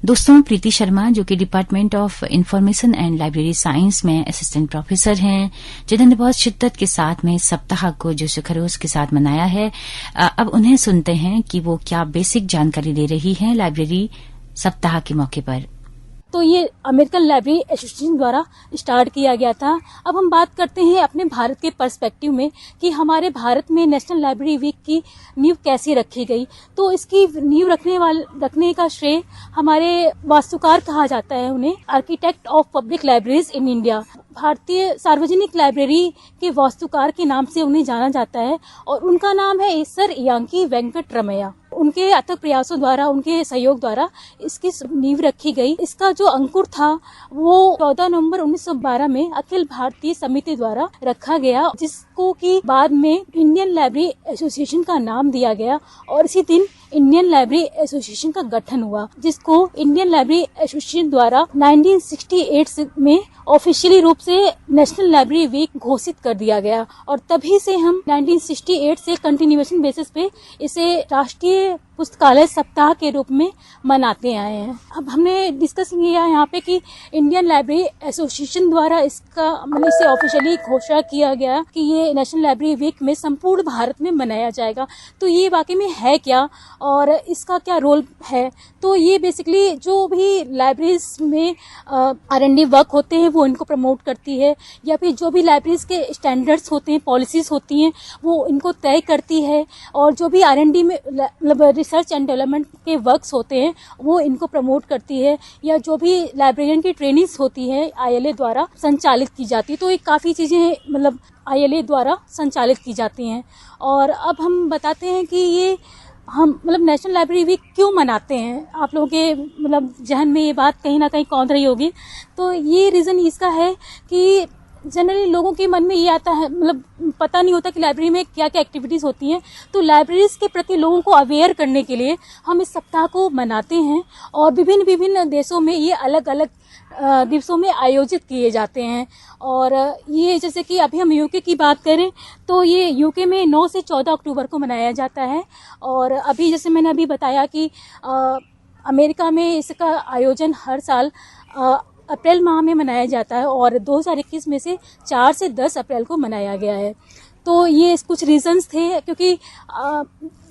दोस्तों, प्रीति शर्मा जो कि department of information and library science में असिस्टेंट प्रोफेसर हैं, जिन्होंने बहुत शिद्दत के साथ में सप्ताह को जोश खरोश के साथ मनाया है। अब उन्हें सुनते हैं कि वो क्या बेसिक जानकारी दे रही हैं लाइब्रेरी सप्ताह के मौके पर। तो ये अमेरिकन लाइब्रेरी एसोसिएशन द्वारा स्टार्ट किया गया था। अब हम बात करते हैं अपने भारत के पर्सपेक्टिव में कि हमारे भारत में नेशनल लाइब्रेरी वीक की नींव कैसे रखी गई। तो इसकी नींव रखने का श्रेय हमारे वास्तुकार कहा जाता है उन्हें, architect of public libraries in India. भारतीय सार्वजनिक लाइब्रेरी के वास्तुकार के नाम से उन्हें जाना जाता है और उनका नाम है सर यांकी वेंकट रमैया। उनके अथक प्रयासों द्वारा, उनके सहयोग द्वारा इसकी नींव रखी गई। इसका जो अंकुर था वो 14 नवंबर 1912 में अखिल भारतीय समिति द्वारा रखा गया, जिसको कि बाद में इंडियन लाइब्रेरी एसोसिएशन का नाम दिया गया और इसी दिन इंडियन लाइब्रेरी एसोसिएशन का गठन हुआ, जिसको इंडियन लाइब्रेरी एसोसिएशन द्वारा 1968 में ऑफिशियली रूप से नेशनल लाइब्रेरी वीक घोषित कर दिया गया और तभी से हम 1968 से कंटिन्यूएशन बेसिस पे इसे राष्ट्रीय पुस्तकालय सप्ताह के रूप में मनाते आए हैं। अब हमने डिस्कस किया यहाँ पे कि इंडियन लाइब्रेरी एसोसिएशन द्वारा इसे ऑफिशियली घोषणा किया गया कि ये नेशनल लाइब्रेरी वीक में संपूर्ण भारत में मनाया जाएगा। तो ये वाकई में है क्या और इसका क्या रोल है? तो ये बेसिकली जो भी लाइब्रेरीज में R&D वर्क होते हैं वो इनको प्रमोट करती है, या फिर जो भी लाइब्रेरीज के स्टैंडर्ड्स होते हैं, पॉलिसीज होती हैं, वो इनको तय करती है और जो भी R&D में मतलब रिसर्च एंड डेवलपमेंट के वर्क्स होते हैं वो इनको प्रमोट करती है, या जो भी लाइब्रेरियन की ट्रेनिंग्स होती है ILA द्वारा संचालित की जाती है। तो ये काफ़ी चीज़ें मतलब ILA द्वारा संचालित की जाती हैं। और अब हम बताते हैं कि ये हम मतलब नेशनल लाइब्रेरी वीक क्यों मनाते हैं। आप लोगों के मतलब जहन में ये बात कहीं ना कहीं कौंध रही होगी। तो ये रीज़न इसका है कि जनरली लोगों के मन में ये आता है, मतलब पता नहीं होता कि लाइब्रेरी में क्या क्या एक्टिविटीज़ होती हैं। तो लाइब्रेरीज के प्रति लोगों को अवेयर करने के लिए हम इस सप्ताह को मनाते हैं और विभिन्न देशों में ये अलग अलग दिवसों में आयोजित किए जाते हैं। और ये जैसे कि अभी हम यूके की बात करें तो ये यूके में 9 से 14 अक्टूबर को मनाया जाता है। और अभी जैसे मैंने अभी बताया कि अमेरिका में इसका आयोजन हर साल अप्रैल माह में मनाया जाता है और 2021 में से 4 से 10 अप्रैल को मनाया गया है। तो ये कुछ रीजंस थे, क्योंकि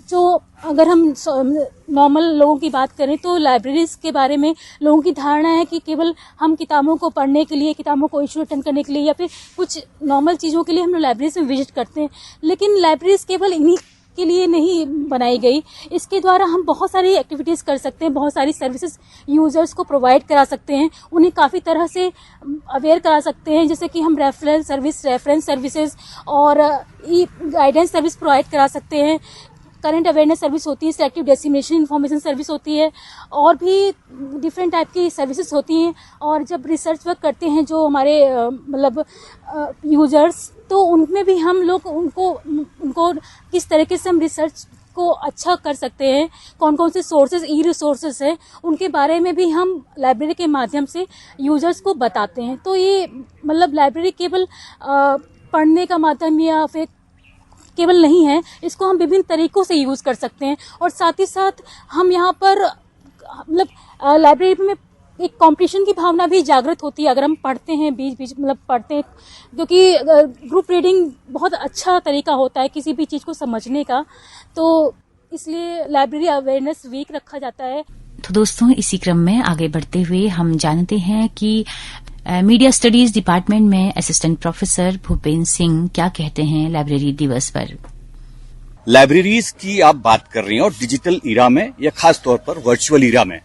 जो अगर हम नॉर्मल लोगों की बात करें तो लाइब्रेरीज के बारे में लोगों की धारणा है कि केवल हम किताबों को पढ़ने के लिए, किताबों को इशू अटेंड करने के लिए या फिर कुछ नॉर्मल चीज़ों के लिए हम लोग लाइब्रेरीज में विजिट करते हैं। लेकिन लाइब्रेरीज केवल इन्हीं के लिए नहीं बनाई गई, इसके द्वारा हम बहुत सारी एक्टिविटीज़ कर सकते हैं, बहुत सारी सर्विसेज यूजर्स को प्रोवाइड करा सकते हैं, उन्हें काफ़ी तरह से अवेयर करा सकते हैं। जैसे कि हम रेफरेंस सर्विसेज और ई गाइडेंस सर्विस प्रोवाइड करा सकते हैं, करंट अवेयरनेस सर्विस होती है, सिलेक्टिव डेसिग्नेशन इन्फॉर्मेशन सर्विस होती है और भी डिफरेंट टाइप की सर्विसेज होती हैं। और जब रिसर्च वर्क करते हैं जो हमारे मतलब यूजर्स, तो उनमें भी हम लोग उनको किस तरीके से हम रिसर्च को अच्छा कर सकते हैं, कौन कौन से सोर्सेज ई रिसोर्सेज हैं, उनके बारे में भी हम लाइब्रेरी के माध्यम से यूजर्स को बताते हैं। तो ये मतलब लाइब्रेरी केवल पढ़ने का माध्यम या फिर केवल नहीं है, इसको हम विभिन्न तरीकों से यूज़ कर सकते हैं। और साथ ही साथ हम यहाँ पर मतलब लाइब्रेरी में एक कंपटीशन की भावना भी जागृत होती है अगर हम पढ़ते हैं बीच मतलब पढ़ते हैं, क्योंकि ग्रुप रीडिंग बहुत अच्छा तरीका होता है किसी भी चीज़ को समझने का। तो इसलिए लाइब्रेरी अवेयरनेस वीक रखा जाता है। तो दोस्तों, इसी क्रम में आगे बढ़ते हुए हम जानते हैं कि मीडिया स्टडीज डिपार्टमेंट में असिस्टेंट प्रोफेसर भूपेन्द्र सिंह क्या कहते हैं लाइब्रेरी दिवस पर। लाइब्रेरीज की आप बात कर रही हैं और डिजिटल ईरा में या खास तौर पर वर्चुअल ईरा में।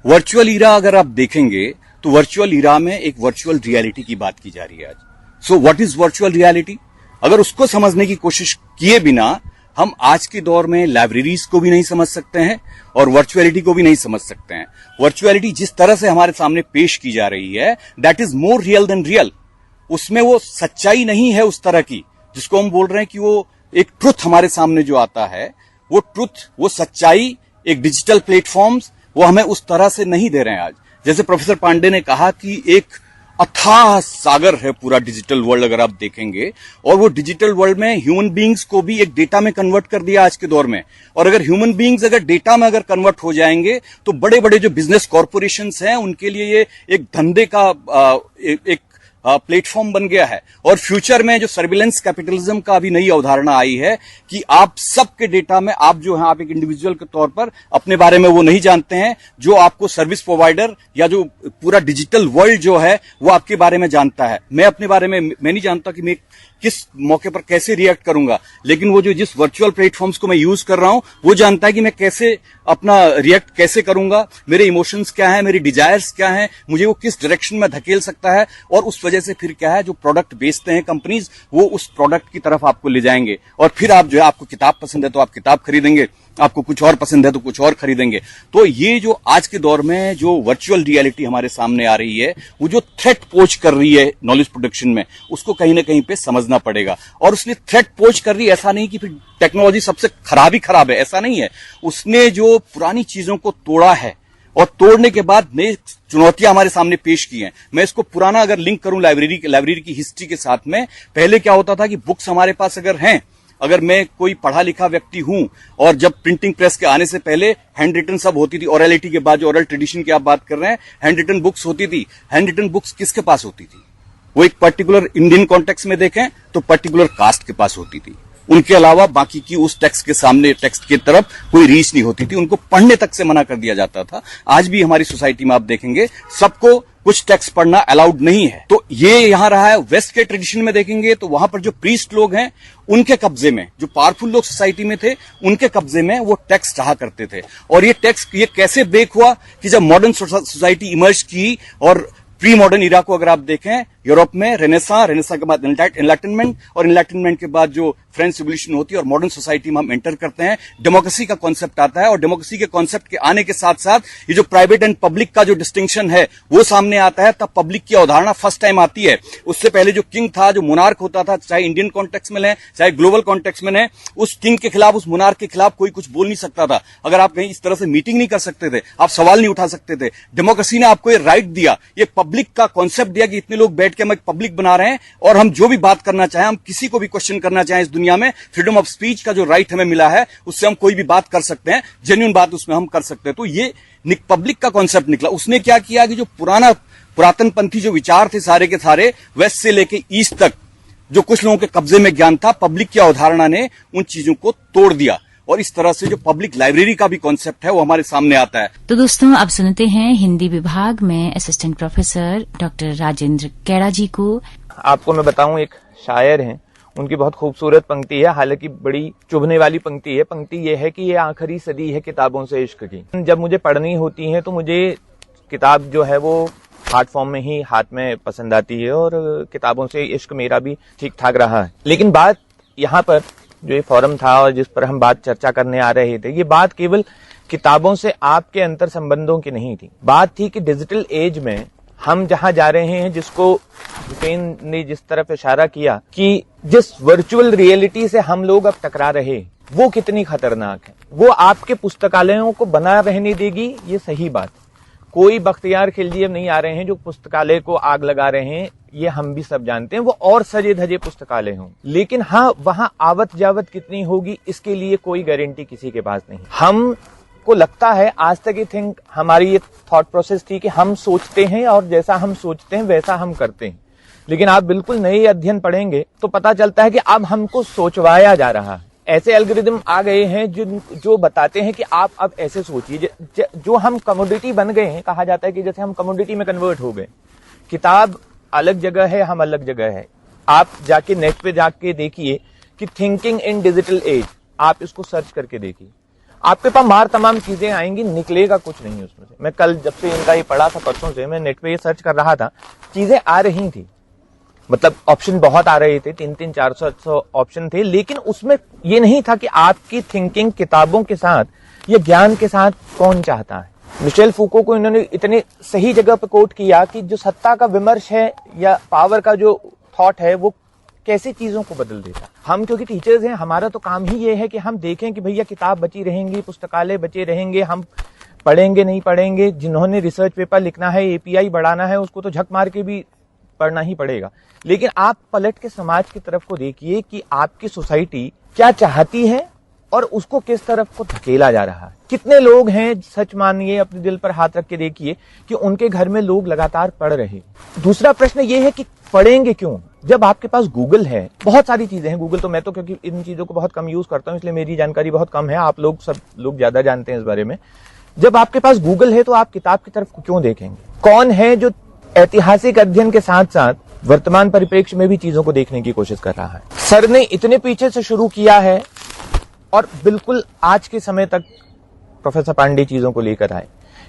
वर्चुअल ईरा अगर आप देखेंगे तो वर्चुअल ईरा में एक वर्चुअल रियलिटी की बात की जा रही है आज। So what is virtual reality? अगर उसको समझने की कोशिश किए बिना हम आज के दौर में लाइब्रेरीज को भी नहीं समझ सकते हैं और वर्चुअलिटी को भी नहीं समझ सकते हैं। वर्चुअलिटी जिस तरह से हमारे सामने पेश की जा रही है, that is more real than real. उसमें वो सच्चाई नहीं है उस तरह की जिसको हम बोल रहे हैं कि वो एक ट्रुथ हमारे सामने जो आता है, वो ट्रुथ, वो सच्चाई, एक डिजिटल प्लेटफॉर्म्स वो हमें उस तरह से नहीं दे रहे हैं आज। जैसे प्रोफेसर पांडे ने कहा कि एक अथाह सागर है पूरा डिजिटल वर्ल्ड अगर आप देखेंगे, और वो डिजिटल वर्ल्ड में ह्यूमन बींग्स को भी एक डेटा में कन्वर्ट कर दिया आज के दौर में। और अगर ह्यूमन बींग्स अगर डेटा में अगर कन्वर्ट हो जाएंगे तो बड़े बड़े जो बिजनेस कॉर्पोरेशंस हैं उनके लिए ये एक धंधे का एक प्लेटफॉर्म बन गया है। और फ्यूचर में जो सर्विलेंस कैपिटलिज्म का अभी नई अवधारणा आई है कि आप सबके डेटा में आप जो है आप एक इंडिविजुअल के तौर पर अपने बारे में वो नहीं जानते हैं, जो आपको सर्विस प्रोवाइडर या जो पूरा डिजिटल वर्ल्ड जो है वो आपके बारे में जानता है। मैं अपने बारे में मैं नहीं जानता कि मैं किस मौके पर कैसे रिएक्ट करूंगा, लेकिन वो जो जिस वर्चुअल प्लेटफॉर्म्स को मैं यूज कर रहा हूं वो जानता है कि मैं कैसे अपना रिएक्ट कैसे करूंगा, मेरे इमोशंस क्या है, मेरी डिजायर्स क्या है, मुझे वो किस डायरेक्शन में धकेल सकता है। और उस वजह से फिर क्या है, जो प्रोडक्ट बेचते हैं कंपनीज वो उस प्रोडक्ट की तरफ आपको ले जाएंगे और फिर आप जो है आपको किताब पसंद है तो आप किताब खरीदेंगे, आपको कुछ और पसंद है तो कुछ और खरीदेंगे। तो ये जो आज के दौर में जो वर्चुअल रियलिटी हमारे सामने आ रही है वो जो थ्रेट पोज कर रही है नॉलेज प्रोडक्शन में, उसको कहीं ना कहीं पे समझना पड़ेगा। और उसने थ्रेट पोज कर रही है, ऐसा नहीं कि फिर टेक्नोलॉजी सबसे खराब ही खराब है, ऐसा नहीं है। उसने जो पुरानी चीजों को तोड़ा है और तोड़ने के बाद नई चुनौतियां हमारे सामने पेश की हैं। मैं इसको पुराना अगर लिंक करूं लाइब्रेरी की हिस्ट्री के साथ में, पहले क्या होता था कि बुक्स हमारे पास अगर हैं, अगर मैं कोई पढ़ा लिखा व्यक्ति हूं और जब प्रिंटिंग प्रेस के आने से पहले हैंड रिटन सब होती थी, ओरलिटी के बाद जो ओरल ट्रेडिशन की आप बात कर रहे हैं, हैंड रिटन बुक्स होती थी। हैंड रिटन बुक्स किसके पास होती थी? वो एक पर्टिकुलर इंडियन कॉन्टेक्स्ट में देखें तो पर्टिकुलर कास्ट के पास होती थी। उनके अलावा बाकी की उस टेक्स्ट के सामने टेक्स्ट की तरफ कोई रीच नहीं होती थी, उनको पढ़ने तक से मना कर दिया जाता था। आज भी हमारी सोसाइटी में आप देखेंगे सबको कुछ टेक्स्ट पढ़ना अलाउड नहीं है। तो ये यहां रहा है। वेस्ट के ट्रेडिशन में देखेंगे तो वहां पर जो प्रीस्ट लोग हैं उनके कब्जे में, जो पावरफुल लोग सोसाइटी में थे उनके कब्जे में वो टेक्स्ट रहा करते थे। और ये टेक्स्ट ये कैसे ब्रेक हुआ कि जब मॉडर्न सोसाइटी इमर्ज की और प्री मॉडर्न इरा को अगर आप देखें यूरोप में रेनेसा के बाद एनलाइटनमेंट और एनलाइटनमेंट के बाद जो फ्रेंच रिवॉल्यूशन होती है और मॉडर्न सोसाइटी में हम एंटर करते हैं, डेमोक्रेसी का कॉन्सेप्ट आता है। और डेमोक्रेसी के कॉन्सेप्ट के आने के साथ साथ ये जो प्राइवेट एंड पब्लिक का जो डिस्टिंक्शन है वो सामने आता है। तब पब्लिक की अवधारणा फर्स्ट टाइम आती है। उससे पहले जो किंग था, जो मोनार्क होता था, चाहे इंडियन कॉन्टेक्स्ट में लें चाहे ग्लोबल कॉन्टेक्स्ट में लें, उस किंग के खिलाफ, उस मोनार्क के खिलाफ कोई कुछ बोल नहीं सकता था। अगर आप कहीं इस तरह से मीटिंग नहीं कर सकते थे, आप सवाल नहीं उठा सकते थे। डेमोक्रेसी ने आपको ये राइट दिया, ये पब्लिक का कॉन्सेप्ट दिया कि इतने लोग बैठ के हम एक पब्लिक बना रहे हैं और हम जो भी बात करना चाहें, हम किसी को भी क्वेश्चन करना चाहें इस दुनिया में, फ्रीडम ऑफ स्पीच का जो राइट हमें मिला है उससे हम कोई भी बात कर सकते हैं, जेन्युइन बात उसमें हम कर सकते हैं। तो ये पब्लिक का कॉन्सेप्ट निकला। उसने क्या किया कि जो पुरातन पंथी जो विचार थे सारे के सारे, वेस्ट से लेके ईस्ट तक जो कुछ लोगों के कब्जे में ज्ञान था, पब्लिक की अवधारणा ने उन चीजों को तोड़ दिया। और इस तरह से जो पब्लिक लाइब्रेरी का भी कॉन्सेप्ट है वो हमारे सामने आता है। तो दोस्तों, अब सुनते हैं हिंदी विभाग में assistant professor doctor Rajendra Kaira जी को। आपको मैं बताऊं, एक शायर हैं, उनकी बहुत खूबसूरत पंक्ति है, हालांकि बड़ी चुभने वाली पंक्ति है। पंक्ति ये है कि ये आखिरी सदी है किताबों से इश्क की। जब मुझे पढ़नी होती है तो मुझे किताब जो है वो हार्ड फॉर्म में ही हाथ में पसंद आती है और किताबों से इश्क मेरा भी ठीक ठाक रहा है। लेकिन बात यहाँ पर जो ये फोरम था और जिस पर हम बात चर्चा करने आ रहे थे, ये बात केवल किताबों से आपके अंतर संबंधों की नहीं थी। बात थी कि डिजिटल एज में हम जहां जा रहे हैं, जिसको भूपेन ने जिस तरफ इशारा किया कि जिस वर्चुअल रियलिटी से हम लोग अब टकरा रहे, वो कितनी खतरनाक है। वो आपके पुस्तकालयों को बना रहने देगी, ये सही बात। कोई बख्तियार खिलजी अब नहीं आ रहे हैं जो पुस्तकालय को आग लगा रहे हैं, ये हम भी सब जानते हैं। वो और सजे धजे पुस्तकालय हों, लेकिन हाँ, वहां आवत जावत कितनी होगी इसके लिए कोई गारंटी किसी के पास नहीं। हम को लगता है आज तक ये थिंक हमारी ये थॉट प्रोसेस थी कि हम सोचते हैं और जैसा हम सोचते हैं वैसा हम करते हैं। लेकिन आप बिल्कुल नए अध्ययन पढ़ेंगे तो पता चलता है कि अब हमको सोचवाया जा रहा है। ऐसे एल्गोरिदम आ गए हैं जो बताते हैं कि आप अब ऐसे सोचिए। जो हम कमोडिटी बन गए हैं, कहा जाता है कि जैसे हम कमोडिटी में कन्वर्ट हो गए। किताब अलग जगह है, हम अलग जगह है। आप जाके नेट पे जाके देखिए कि थिंकिंग इन डिजिटल एज, आप इसको सर्च करके देखिए, आपके पास तमाम चीजें आएंगी, निकलेगा कुछ नहीं उसमें से। मैं कल जब से इनका ये पढ़ा था, परसों से मैं नेट पे ये सर्च कर रहा था, चीजें आ रही थी, मतलब ऑप्शन बहुत आ रहे थे, 300, 400 ऑप्शन थे। लेकिन उसमें ये नहीं था कि आपकी थिंकिंग किताबों के साथ या ज्ञान के साथ कौन चाहता है। मिशेल फूको को इन्होंने इतने सही जगह पे कोट किया कि जो सत्ता का विमर्श है या पावर का जो थॉट है वो कैसे चीजों को बदल देता। हम क्योंकि टीचर्स हैं, हमारा तो काम ही ये है कि हम देखें कि भैया किताब बची रहेंगी, पुस्तकालय बचे रहेंगे, हम पढ़ेंगे नहीं पढ़ेंगे। जिन्होंने रिसर्च पेपर लिखना है, एपीआई बढ़ाना है, उसको तो झक मार के भी पढ़ना ही पड़ेगा। लेकिन आप पलट के समाज की तरफ को देखिए कि आपकी सोसाइटी क्या चाहती है और उसको किस तरफ को धकेला जा रहा है। कितने लोग हैं, सच मानिए, अपने दिल पर हाथ रख के देखिए कि उनके घर में लोग लगातार पढ़ रहे हैं। दूसरा प्रश्न ये है कि पढ़ेंगे क्यों? जब आपके पास गूगल है, बहुत सारी चीजें हैं। गूगल तो मैं तो क्योंकि इन चीजों को बहुत कम यूज करता हूं, इसलिए मेरी जानकारी बहुत कम है। आप लोग सब लोग ज्यादा जानते हैं इस बारे में। जब आपके पास गूगल है तो आप किताब की तरफ क्यों देखेंगे? कौन है जो ऐतिहासिक अध्ययन के साथ साथ वर्तमान परिप्रेक्ष्य में भी चीजों को देखने की कोशिश कर रहा है? सर ने इतने पीछे से शुरू किया है और बिल्कुल आज के समय तक प्रोफेसर पांडे चीजों को लेकर आए।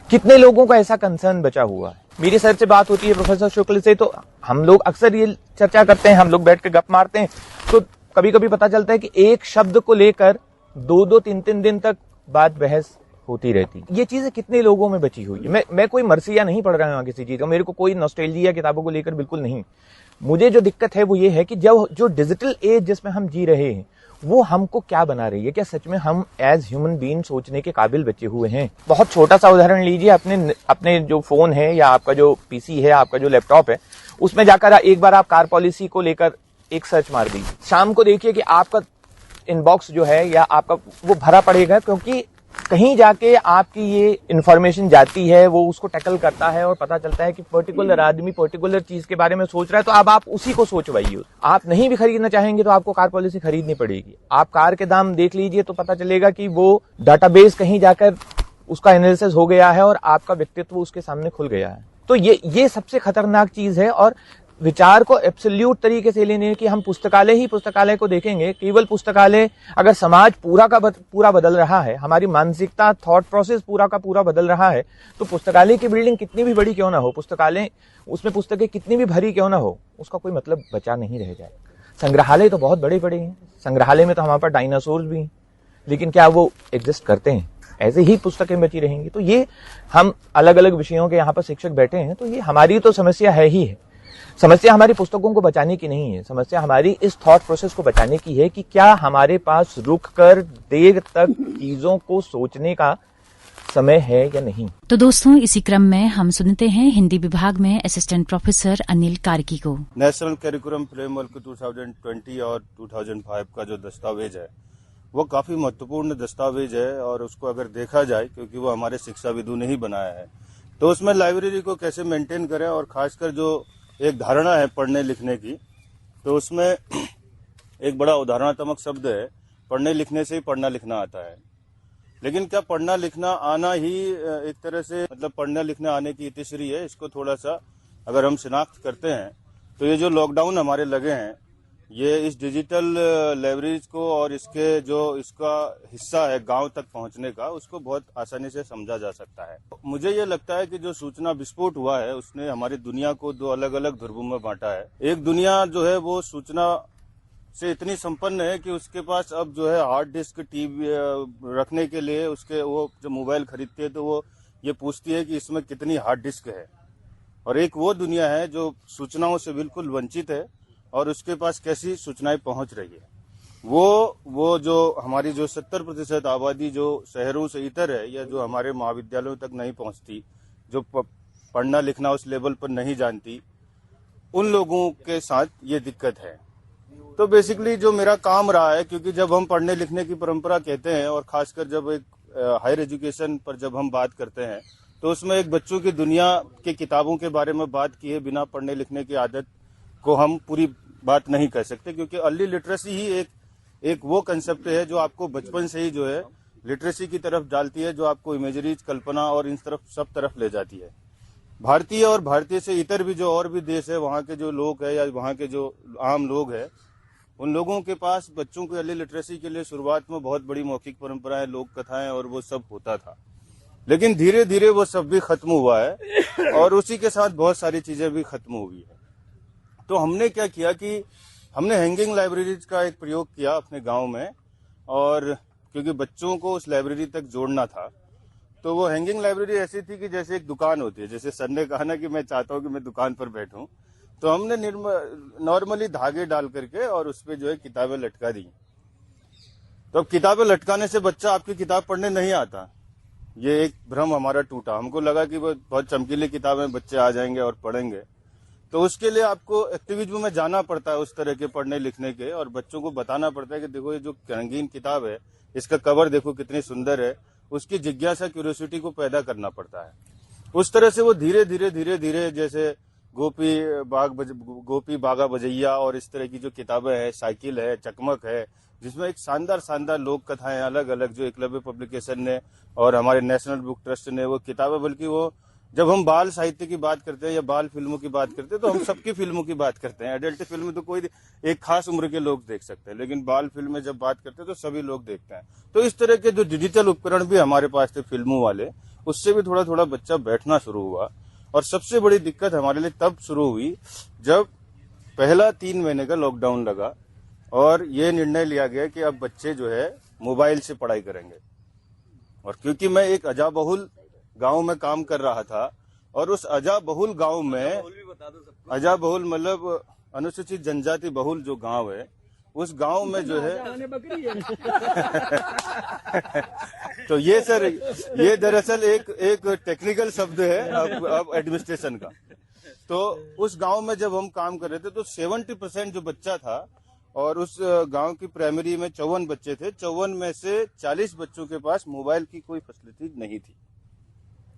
कितने लोगों का ऐसा कंसर्न बचा हुआ है? मेरी सर से बात होती है प्रोफेसर शुक्ल से, तो हम लोग अक्सर ये चर्चा करते हैं, हम लोग बैठ के गप मारते हैं, तो कभी कभी पता चलता है कि एक शब्द को लेकर 2-2, 3-3 दिन तक बात बहस होती रहती। ये चीजें कितने लोगों में बची हुई है? मैं कोई मरसिया नहीं पढ़ रहा हूं किसी चीज का, मेरे को कोई नॉस्टैल्जिया किताबों को लेकर बिल्कुल नहीं। मुझे जो दिक्कत है वो ये है कि जो डिजिटल एज जिसमें हम जी रहे हैं वो हमको क्या बना रही है? क्या सच में हम एज ह्यूमन बीइंग सोचने के काबिल बचे हुए हैं? बहुत छोटा सा उदाहरण लीजिए, अपने जो फोन है या आपका जो पीसी है, आपका जो लैपटॉप है, उसमें जाकर एक बार आप कार पॉलिसी को लेकर एक सर्च मार दीजिए। शाम को देखिए कि आपका इनबॉक्स जो है या आपका वो भरा पड़ेगा, क्योंकि कहीं जाके आपकी ये इंफॉर्मेशन जाती है, वो उसको टैकल करता है और पता चलता है कि पर्टिकुलर आदमी पर्टिकुलर चीज के बारे में सोच रहा है, तो अब आप उसी को सोचवाइए। आप नहीं भी खरीदना चाहेंगे तो आपको कार पॉलिसी खरीदनी पड़ेगी। आप कार के दाम देख लीजिए तो पता चलेगा कि वो डाटाबेस कहीं जाकर उसका एनालिसिस हो गया है और आपका व्यक्तित्व उसके सामने खुल गया है। तो ये सबसे खतरनाक चीज है। और विचार को एब्सोल्यूट तरीके से लेने की, हम पुस्तकालय को देखेंगे, केवल पुस्तकालय, अगर समाज पूरा बदल रहा है, हमारी मानसिकता, थॉट प्रोसेस पूरा का पूरा बदल रहा है, तो पुस्तकालय की बिल्डिंग कितनी भी बड़ी क्यों ना हो, पुस्तकालय उसमें पुस्तकें कितनी भी भरी क्यों ना हो, उसका कोई मतलब बचा नहीं रह जाए। संग्रहालय तो बहुत बड़े बड़े हैं, संग्रहालय में तो हमारे पास डायनासोर भी हैं, लेकिन क्या वो एग्जिस्ट करते हैं? ऐसे ही पुस्तकें बची रहेंगी। तो ये हम अलग अलग विषयों के यहाँ पर शिक्षक बैठे हैं, तो ये हमारी तो समस्या है ही है। समस्या हमारी पुस्तकों को बचाने की नहीं है, समस्या हमारी इस थॉट प्रोसेस को बचाने की है कि क्या हमारे पास रुक कर देर तक चीजों को सोचने का समय है या नहीं। तो दोस्तों, इसी क्रम में हम सुनते हैं हिंदी विभाग में असिस्टेंट प्रोफेसर अनिल कार्की को। नेशनल करिकुलम फ्रेमवर्क 2020 और 2005 का जो दस्तावेज है वो काफी महत्वपूर्ण दस्तावेज है, और उसको अगर देखा जाए, क्योंकि वो हमारे शिक्षाविदों ने ही बनाया है, तो उसमें लाइब्रेरी को कैसे मेंटेन करें, और खासकर जो एक धारणा है पढ़ने लिखने की, तो उसमें एक बड़ा उदाहरणात्मक शब्द है, पढ़ने लिखने से ही पढ़ना लिखना आता है। लेकिन क्या पढ़ना लिखना आना ही एक तरह से मतलब पढ़ना लिखना आने की इतिश्री है? इसको थोड़ा सा अगर हम शिनाख्त करते हैं तो ये जो लॉकडाउन हमारे लगे हैं, ये इस डिजिटल लाइब्रेरीज को और इसका हिस्सा है गांव तक पहुंचने का, उसको बहुत आसानी से समझा जा सकता है। मुझे ये लगता है कि जो सूचना विस्फोट हुआ है उसने हमारी दुनिया को दो अलग अलग ध्रुवों में बांटा है। एक दुनिया जो है वो सूचना से इतनी संपन्न है कि उसके पास अब जो है हार्ड डिस्क, टीवी रखने के लिए उसके वो जो मोबाइल खरीदती है तो वो ये पूछती है कि इसमें कितनी हार्ड डिस्क है। और एक वो दुनिया है जो सूचनाओं से बिल्कुल वंचित है और उसके पास कैसी सूचनाएं पहुंच रही है। वो जो हमारी जो 70% आबादी जो शहरों से इतर है या जो हमारे महाविद्यालयों तक नहीं पहुंचती, जो पढ़ना लिखना उस लेवल पर नहीं जानती, उन लोगों के साथ ये दिक्कत है। तो बेसिकली जो मेरा काम रहा है, क्योंकि जब हम पढ़ने लिखने की परंपरा कहते हैं और खासकर जब एक हायर एजुकेशन पर जब हम बात करते हैं तो उसमें एक बच्चों की दुनिया के किताबों के बारे में बात की है, बिना पढ़ने लिखने की आदत को हम पूरी बात नहीं कह सकते, क्योंकि अर्ली लिटरेसी ही एक वो कंसेप्ट है जो आपको बचपन से ही जो है लिटरेसी की तरफ डालती है, जो आपको इमेजरीज, कल्पना और इन तरफ सब तरफ ले जाती है। भारतीय और भारतीय से इतर भी जो और भी देश है, वहाँ के जो लोग है या वहाँ के जो आम लोग है, उन लोगों के पास बच्चों को अर्ली लिटरेसी के लिए शुरुआत में बहुत बड़ी मौखिक परंपराएं, लोक कथाएं और वो सब होता था। लेकिन धीरे धीरे वो सब भी खत्म हुआ है और उसी के साथ बहुत सारी चीजें भी खत्म हुई है। तो हमने क्या किया कि हमने हैंगिंग लाइब्रेरीज का एक प्रयोग किया अपने गांव में, और क्योंकि बच्चों को उस लाइब्रेरी तक जोड़ना था, तो वो हैंगिंग लाइब्रेरी ऐसी थी कि जैसे एक दुकान होती है, जैसे सर ने कहा ना कि मैं चाहता हूँ कि मैं दुकान पर बैठूं, तो हमने नॉर्मली धागे डाल करके और उस पर जो है किताबें लटका दी। तो अब किताबें लटकाने से बच्चा आपकी किताब पढ़ने नहीं आता, ये एक भ्रम हमारा टूटा। हमको लगा कि वो बहुत चमकीली किताबें बच्चे आ जाएंगे और पढ़ेंगे, तो उसके लिए आपको एक्टिविज्म में जाना पड़ता है उस तरह के पढ़ने लिखने के, और बच्चों को बताना पड़ता है कि देखो ये जो रंगीन किताब है इसका कवर देखो कितनी सुंदर है, उसकी जिज्ञासा क्यूरियोसिटी को पैदा करना पड़ता है। उस तरह से वो धीरे धीरे जैसे गोपी बागा बजैया और इस तरह की जो किताबें हैं, साइकिल है, चकमक है, जिसमें एक शानदार लोक कथाएं अलग अलग जो एकलव्य पब्लिकेशन ने और हमारे नेशनल बुक ट्रस्ट ने वो किताबें, बल्कि वो जब हम बाल साहित्य की बात करते हैं या बाल फिल्मों की बात करते हैं तो हम सबकी फिल्मों की बात करते हैं। एडल्ट फिल्म तो कोई एक खास उम्र के लोग देख सकते हैं, लेकिन बाल फिल्म में जब बात करते हैं तो सभी लोग देखते हैं। तो इस तरह के जो डिजिटल उपकरण भी हमारे पास थे फिल्मों वाले, उससे भी थोड़ा बच्चा बैठना शुरू हुआ। और सबसे बड़ी दिक्कत हमारे लिए तब शुरू हुई जब पहला 3 महीने का लॉकडाउन लगा और ये निर्णय लिया गया कि अब बच्चे जो है मोबाइल से पढ़ाई करेंगे। और क्योंकि मैं एक अजाबहुल गांव में काम कर रहा था और उस अजाबहुल गांव में, अजाबहुल मतलब अनुसूचित जनजाति बहुल जो गांव है, उस गांव में जो है तो ये दरअसल एक टेक्निकल शब्द है अब एडमिनिस्ट्रेशन का। तो उस गांव में जब हम काम कर रहे थे तो 70% जो बच्चा था और उस गांव की प्राइमरी में 54 बच्चे थे, 54 में से 40 बच्चों के पास मोबाइल की कोई फैसिलिटी नहीं थी।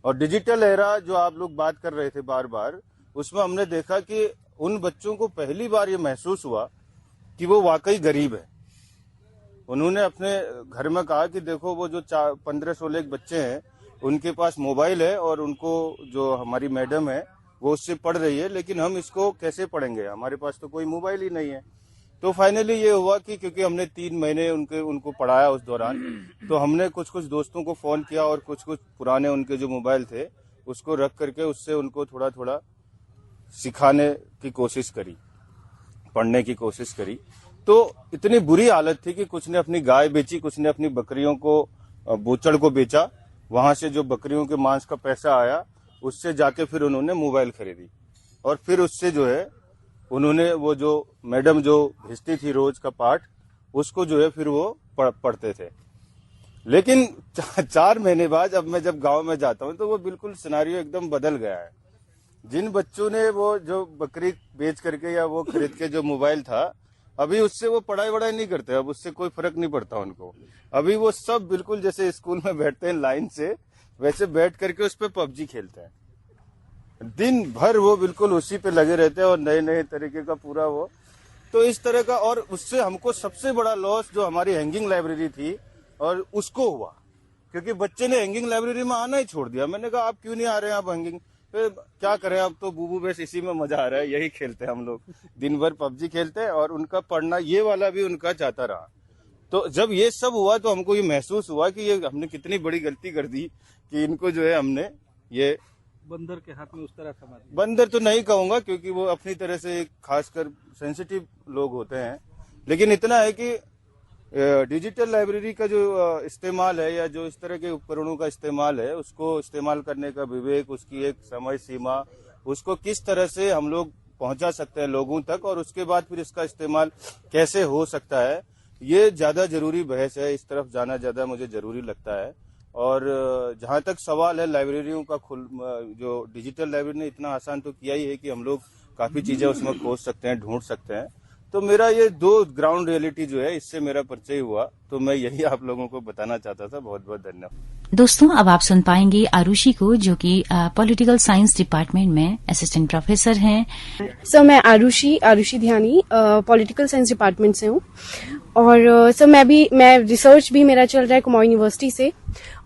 और डिजिटल एरा जो आप लोग बात कर रहे थे बार बार, उसमें हमने देखा कि उन बच्चों को पहली बार ये महसूस हुआ कि वो वाकई गरीब है। उन्होंने अपने घर में कहा कि देखो वो जो 15-16 बच्चे हैं उनके पास मोबाइल है और उनको जो हमारी मैडम है वो उससे पढ़ रही है, लेकिन हम इसको कैसे पढ़ेंगे, हमारे पास तो कोई मोबाइल ही नहीं है। तो फाइनली ये हुआ कि क्योंकि हमने 3 महीने उनको पढ़ाया उस दौरान, तो हमने कुछ दोस्तों को फोन किया और कुछ पुराने उनके जो मोबाइल थे उसको रख करके उससे उनको थोड़ा सिखाने की कोशिश करी, पढ़ने की कोशिश करी। तो इतनी बुरी हालत थी कि कुछ ने अपनी गाय बेची, कुछ ने अपनी बकरियों को बूचड़ को बेचा, वहां से जो बकरियों के मांस का पैसा आया उससे जाके फिर उन्होंने मोबाइल खरीदी और फिर उससे जो है उन्होंने वो जो मैडम जो भेजती थी रोज का पाठ उसको जो है फिर वो पढ़ते थे। लेकिन 4 महीने बाद अब मैं जब गांव में जाता हूं तो वो बिल्कुल सिनारियो एकदम बदल गया है। जिन बच्चों ने वो जो बकरी बेच करके या वो खरीद के जो मोबाइल था, अभी उससे वो पढ़ाई नहीं करते, अब उससे कोई फर्क नहीं पड़ता उनको। अभी वो सब बिल्कुल जैसे स्कूल में बैठते हैं लाइन से, वैसे बैठ करके उस पर PUBG खेलते हैं। दिन भर वो बिल्कुल उसी पे लगे रहते हैं और नए तरीके का पूरा वो। तो इस तरह का, और उससे हमको सबसे बड़ा लॉस जो हमारी हैंगिंग लाइब्रेरी थी और उसको हुआ, क्योंकि बच्चे ने हैंगिंग लाइब्रेरी में आना ही छोड़ दिया। मैंने कहा आप क्यों नहीं आ रहे हैं, आप हैंगिंग फिर क्या करें, अब तो बूबू बेस इसी में मजा आ रहा है, यही खेलते हैं हम लोग, दिन भर PUBG खेलते हैं। और उनका पढ़ना ये वाला भी उनका चाहता रहा। तो जब ये सब हुआ तो हमको ये महसूस हुआ कि ये हमने कितनी बड़ी गलती कर दी कि इनको जो है हमने ये बंदर के हाथ में उस तरह थमा दिया। बंदर तो नहीं कहूंगा क्योंकि वो अपनी तरह से खासकर सेंसिटिव लोग होते हैं, लेकिन इतना है कि डिजिटल लाइब्रेरी का जो इस्तेमाल है या जो इस तरह के उपकरणों का इस्तेमाल है, उसको इस्तेमाल करने का विवेक, उसकी एक समय सीमा, उसको किस तरह से हम लोग पहुंचा सकते हैं लोगों तक और उसके बाद फिर इसका इस्तेमाल कैसे हो सकता है, ये ज्यादा जरूरी बहस है। इस तरफ जाना ज्यादा मुझे जरूरी लगता है। और जहां तक सवाल है लाइब्रेरियों का, जो डिजिटल लाइब्रेरी ने इतना आसान तो किया ही है कि हम लोग काफी चीजें उसमें खोज सकते हैं, ढूंढ सकते हैं। तो मेरा ये 2 ग्राउंड रियलिटी जो है, इससे मेरा परिचय हुआ, तो मैं यही आप लोगों को बताना चाहता था। बहुत बहुत धन्यवाद। दोस्तों, अब आप सुन पाएंगे आरुषि को, जो कि पॉलिटिकल साइंस डिपार्टमेंट में असिस्टेंट प्रोफेसर हैं। सर मैं आरुषि ध्यानी पॉलिटिकल साइंस डिपार्टमेंट से हूँ और सर मैं रिसर्च भी मेरा चल रहा है कुमाऊं यूनिवर्सिटी से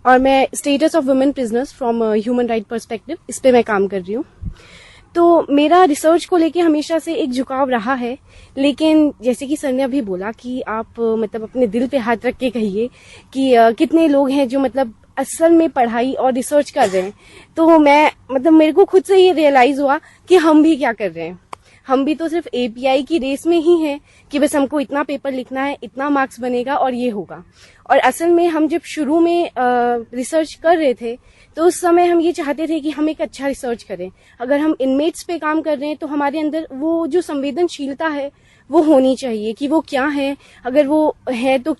और मैं status of women prisoners from human right perspective, इस पे मैं काम कर रही हूँ। तो मेरा रिसर्च को लेके हमेशा से एक झुकाव रहा है, लेकिन जैसे कि सर ने अभी बोला कि आप मतलब अपने दिल पे हाथ रख के कहिए कि कितने लोग हैं जो मतलब असल में पढ़ाई और रिसर्च कर रहे हैं। तो मैं मतलब मेरे को खुद से ये रियलाइज हुआ कि हम भी क्या कर रहे हैं, हम भी तो सिर्फ API की रेस में ही हैं कि बस हमको इतना पेपर लिखना है, इतना मार्क्स बनेगा और ये होगा। और असल में हम जब शुरू में रिसर्च कर रहे थे तो उस समय हम ये चाहते थे कि हम एक अच्छा रिसर्च करें। अगर हम इनमेट्स पे काम कर रहे हैं तो हमारे अंदर वो जो संवेदनशीलता है वो होनी चाहिए कि वो क्या है, अगर वो है तो